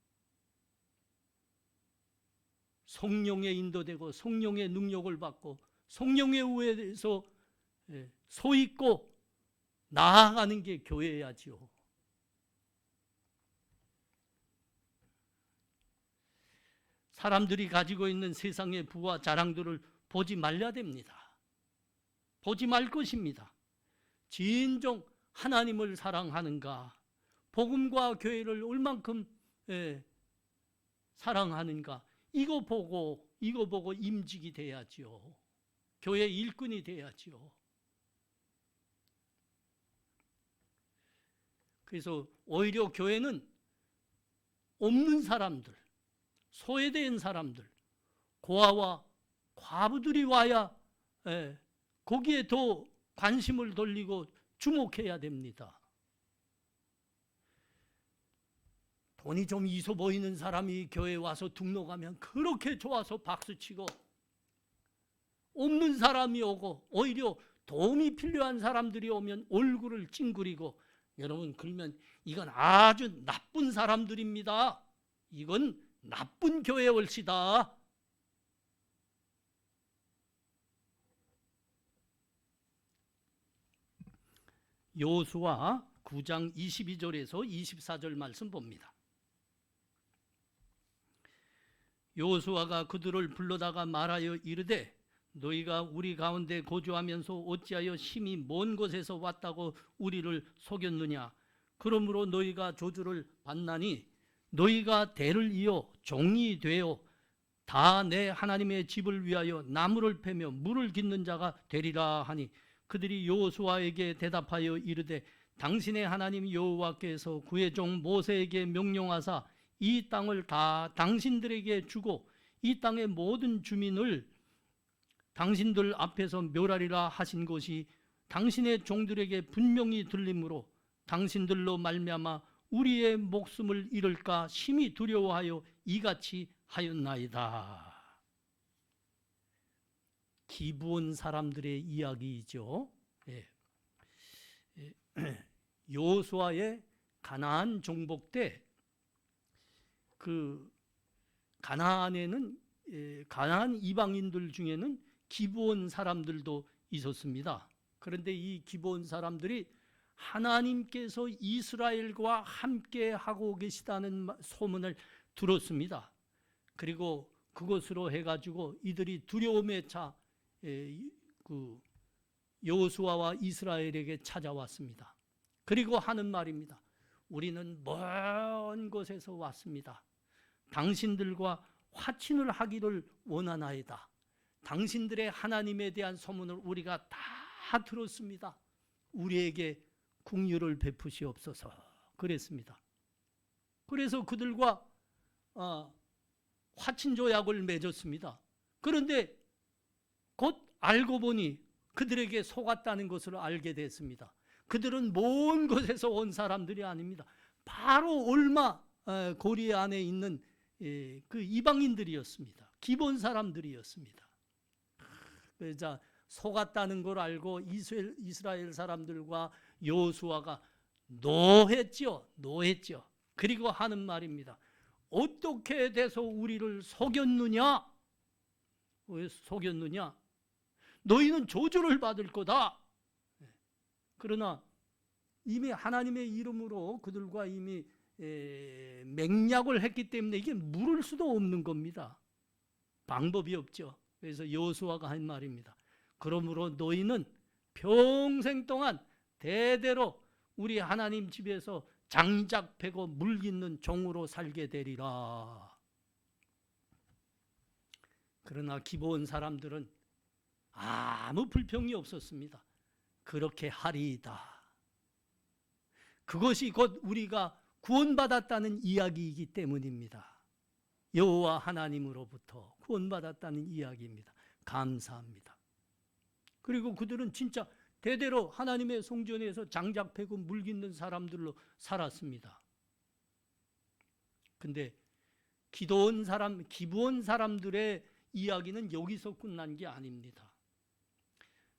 성령에 인도되고 성령의 능력을 받고 성령의 우에서 서 있고 나아가는 게 교회야지요. 사람들이 가지고 있는 세상의 부와 자랑들을 보지 말아야 됩니다. 보지 말 것입니다. 진정 하나님을 사랑하는가, 복음과 교회를 얼만큼 사랑하는가, 이거 보고 임직이 돼야지요. 교회 일꾼이 돼야지요. 그래서 오히려 교회는 없는 사람들, 소외된 사람들, 고아와 과부들이 와야 거기에 더 관심을 돌리고 주목해야 됩니다. 돈이 좀 있어 보이는 사람이 교회에 와서 등록하면 그렇게 좋아서 박수치고, 없는 사람이 오고 오히려 도움이 필요한 사람들이 오면 얼굴을 찡그리고, 여러분 그러면 이건 아주 나쁜 사람들입니다. 이건 나쁜 교회 월시다. 여호수아 9장 22절에서 24절 말씀 봅니다. 여호수아가 그들을 불러다가 말하여 이르되 너희가 우리 가운데 거주하면서 어찌하여 심히 먼 곳에서 왔다고 우리를 속였느냐. 그러므로 너희가 저주를 받나니 너희가 대를 이어 종이 되어 다 내 하나님의 집을 위하여 나무를 패며 물을 깃는 자가 되리라 하니, 그들이 여호수아에게 대답하여 이르되 당신의 하나님 여호와께서 그의 종 모세에게 명령하사 이 땅을 다 당신들에게 주고 이 땅의 모든 주민을 당신들 앞에서 멸하리라 하신 것이 당신의 종들에게 분명히 들리므로 당신들로 말미암아 우리의 목숨을 잃을까 심히 두려워하여 이같이 하였나이다. 기브온 사람들의 이야기이죠. 여호수아의 가나안 정복 때 그 가나안에는 가나안 이방인들 중에는 기브온 사람들도 있었습니다. 그런데 이 기브온 사람들이 하나님께서 이스라엘과 함께 하고 계시다는 소문을 들었습니다. 그리고 그것으로 해가지고 이들이 두려움에 차 그 여호수아와 이스라엘에게 찾아왔습니다. 그리고 하는 말입니다. 우리는 먼 곳에서 왔습니다. 당신들과 화친을 하기를 원하나이다. 당신들의 하나님에 대한 소문을 우리가 다 들었습니다. 우리에게 긍휼을 베푸시옵소서. 그랬습니다. 그래서 그들과 화친조약을 맺었습니다. 그런데 곧 알고 보니 그들에게 속았다는 것을 알게 됐습니다. 그들은 먼 곳에서 온 사람들이 아닙니다. 바로 올마 고리 안에 있는 그 이방인들이었습니다. 기본 사람들이었습니다. 그래서 속았다는 걸 알고 이스라엘 사람들과 여호수아가 노했죠. 그리고 하는 말입니다. 어떻게 돼서 우리를 속였느냐? 왜 속였느냐? 너희는 저주를 받을 거다. 그러나 이미 하나님의 이름으로 그들과 이미 맹약을 했기 때문에 이게 물을 수도 없는 겁니다. 방법이 없죠. 그래서 여호수아가 한 말입니다. 그러므로 너희는 평생 동안 대대로 우리 하나님 집에서 장작 패고 물 깃는 종으로 살게 되리라. 그러나 기본 사람들은 아무 불평이 없었습니다. 그렇게 하리이다. 그것이 곧 우리가 구원받았다는 이야기이기 때문입니다. 여호와 하나님으로부터 구원받았다는 이야기입니다. 감사합니다. 그리고 그들은 진짜 대대로 하나님의 성전에서 장작 패고 물 깃는 사람들로 살았습니다. 근데 기브온 사람들의 이야기는 여기서 끝난 게 아닙니다.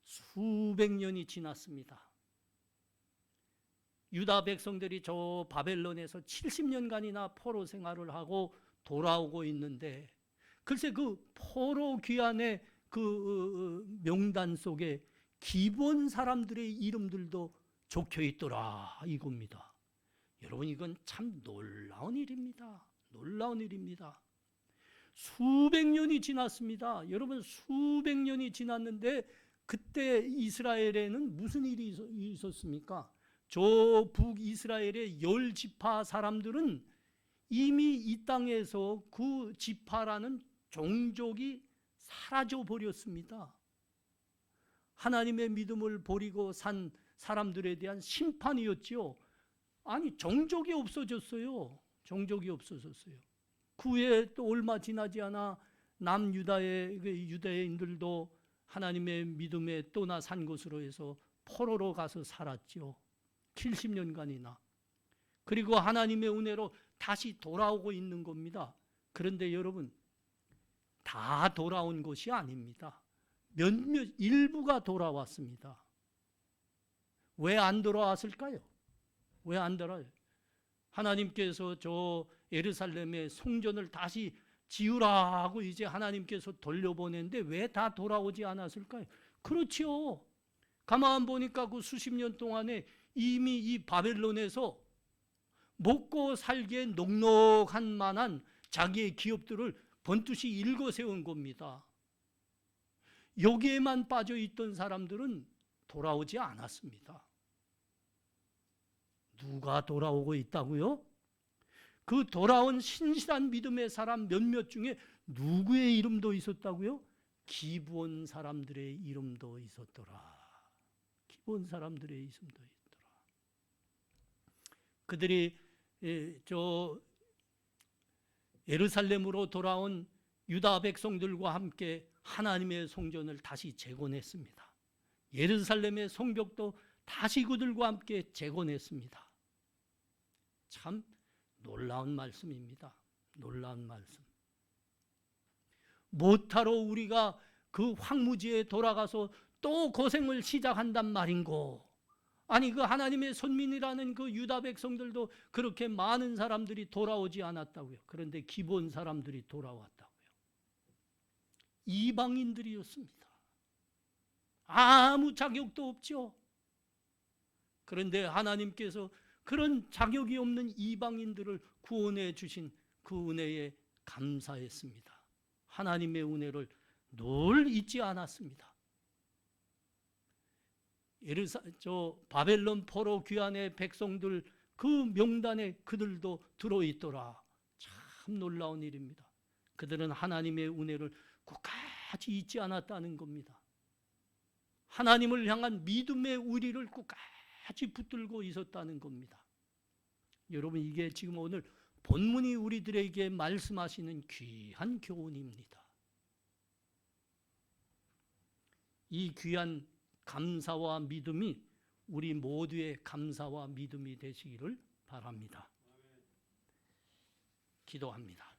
수백 년이 지났습니다. 유다 백성들이 저 바벨론에서 70년간이나 포로 생활을 하고 돌아오고 있는데, 글쎄 그 포로 귀환의 그 명단 속에 기본 사람들의 이름들도 적혀 있더라 이겁니다. 여러분, 이건 참 놀라운 일입니다. 놀라운 일입니다. 수백 년이 지났습니다. 여러분, 수백 년이 지났는데 그때 이스라엘에는 무슨 일이 있었습니까? 저 북이스라엘의 10지파 사람들은 이미 이 땅에서 그 지파라는 종족이 사라져 버렸습니다. 하나님의 믿음을 버리고 산 사람들에 대한 심판이었죠. 아니, 종족이 없어졌어요. 종족이 없어졌어요. 그 후에 또 얼마 지나지 않아 남유다의 유대인들도 하나님의 믿음에 떠나 산 것으로 해서 포로로 가서 살았죠. 70년간이나. 그리고 하나님의 은혜로 다시 돌아오고 있는 겁니다. 그런데 여러분, 다 돌아온 것이 아닙니다. 일부가 돌아왔습니다. 왜 안 돌아왔을까요? 왜 안 돌아요? 하나님께서 저 예루살렘의 성전을 다시 지으라 하고 이제 하나님께서 돌려보냈는데 왜 다 돌아오지 않았을까요? 그렇지요. 가만 보니까 그 수십 년 동안에 이미 이 바벨론에서 먹고 살기에 넉넉한 만한 자기의 기업들을 번듯이 일궈세운 겁니다. 여기에만 빠져 있던 사람들은 돌아오지 않았습니다. 누가 돌아오고 있다고요? 그 돌아온 신실한 믿음의 사람 몇몇 중에 누구의 이름도 있었다고요? 기브온 사람들의 이름도 있었더라. 기브온 사람들의 이름도 있더라. 그들이 저 예루살렘으로 돌아온 유다 백성들과 함께 하나님의 성전을 다시 재건했습니다. 예루살렘의 성벽도 다시 그들과 함께 재건했습니다. 참 놀라운 말씀입니다. 놀라운 말씀. 못하러 우리가 그 황무지에 돌아가서 또 고생을 시작한단 말인고. 아니, 그 하나님의 선민이라는 그 유다 백성들도 그렇게 많은 사람들이 돌아오지 않았다고요. 그런데 기본 사람들이 돌아왔다고요. 이방인들이었습니다. 아무 자격도 없죠. 그런데 하나님께서 그런 자격이 없는 이방인들을 구원해 주신 그 은혜에 감사했습니다. 하나님의 은혜를 늘 잊지 않았습니다. 저 바벨론 포로 귀환의 백성들 그 명단에 그들도 들어있더라. 참 놀라운 일입니다. 그들은 하나님의 은혜를 끝까지 잊지 않았다는 겁니다. 하나님을 향한 믿음의 의리를 끝까지 붙들고 있었다는 겁니다. 여러분, 이게 지금 오늘 본문이 우리들에게 말씀하시는 귀한 교훈입니다. 이 귀한 감사와 믿음이 우리 모두의 감사와 믿음이 되시기를 바랍니다. 기도합니다.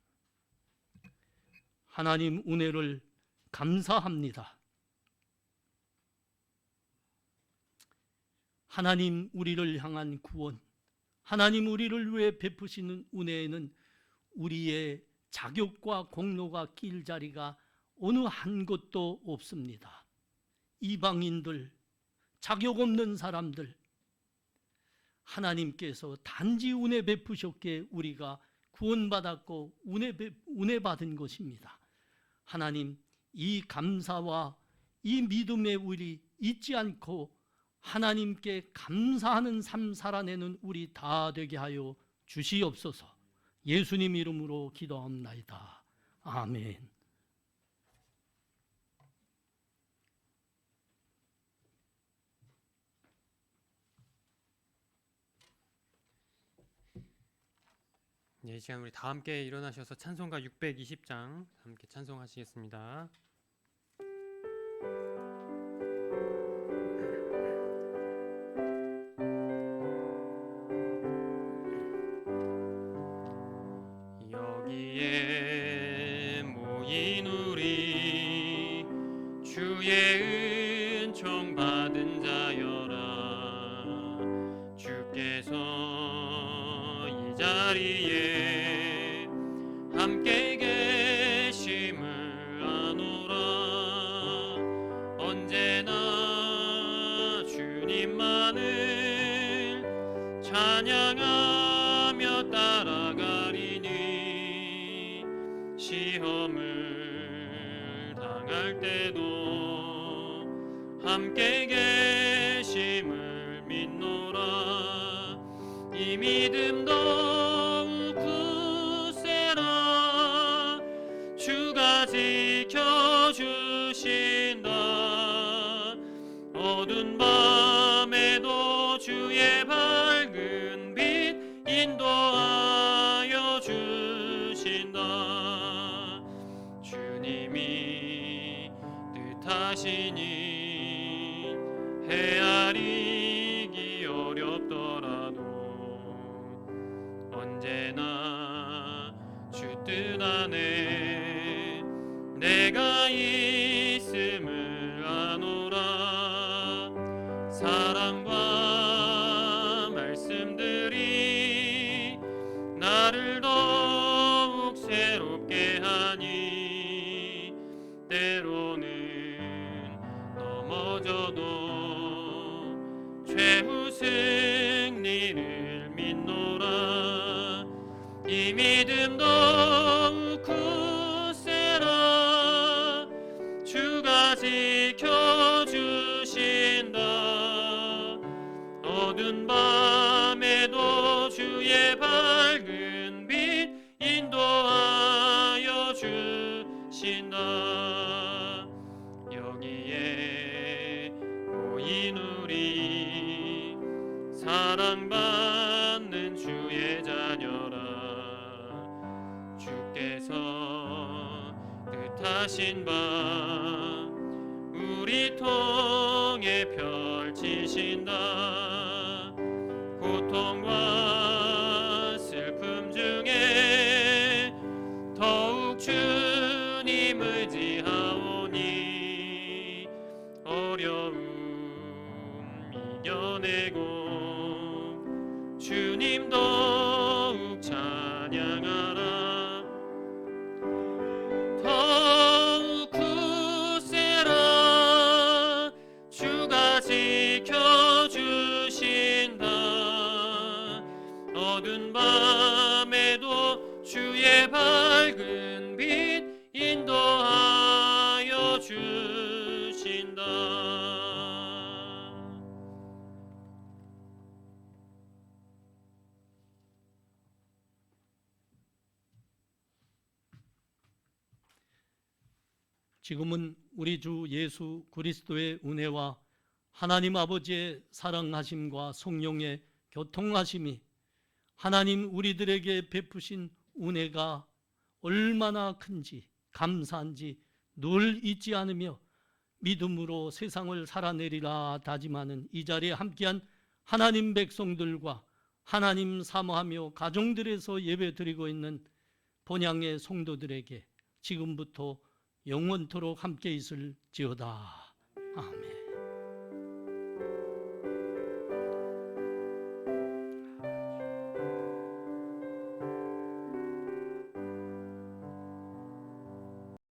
하나님 은혜를 감사합니다. 하나님 우리를 향한 구원, 하나님 우리를 위해 베푸시는 은혜에는 우리의 자격과 공로가 낄 자리가 어느 한 곳도 없습니다. 이방인들, 자격 없는 사람들, 하나님께서 단지 은혜 베푸셨기에 우리가 구원받았고 은혜 받은 것입니다. 하나님, 이 감사와 이 믿음의 우리 잊지 않고 하나님께 감사하는 삶 살아내는 우리 다 되게 하여 주시옵소서. 예수님 이름으로 기도합나이다. 아멘. 이 시간 우리 다 함께 일어나셔서 찬송가 620장 함께 찬송하시겠습니다. 여기에 모인 우리 주의 은총 받은 자여라. 주께서 이 자리에 함께 계심을 아노라. 언제나 주님만을 찬양하며 따라가리니 시험을 당할 때도 함께 계심을 믿노라. 이 믿음 더욱 굳세라. 주가 지켜주신다. 어두운 밤에도 주의 밝은 빛 인도하여 주신다. 주님이 뜻하시니 헤아리기 어렵더라도 언제나 주 뜻 안에 내가 있음을 아노라. 사랑과 말씀들이 나를 더욱 새롭게 하니 때로는 넘어져도 최후 승리를 믿노라. 이 믿음 더욱 굳세라. 주가 지켜주신다. 어두운 밤에도 주의 밝은 빛 인도하여 주신다. 여기에 모인 우리 사랑받는 주의 자녀라. 주께서 뜻하신 바 우리 통해 펼치신다. 고통과 슬픔 중에 더욱 주님 의지하오니 어려움 이겨내고 주님 더욱 찬양하라. 더욱 굳세라. 주가 지켜주신다. 어두운 밤에도 주의 밝은 빛 인도하여 주신다. 지금은 우리 주 예수 그리스도의 은혜와 하나님 아버지의 사랑하심과 성령의 교통하심이 하나님 우리들에게 베푸신 은혜가 얼마나 큰지 감사한지 늘 잊지 않으며 믿음으로 세상을 살아내리라 다짐하는 이 자리에 함께한 하나님 백성들과 하나님 사모하며 가정들에서 예배드리고 있는 본향의 성도들에게 지금부터 영원토록 함께 있을지어다. 아멘.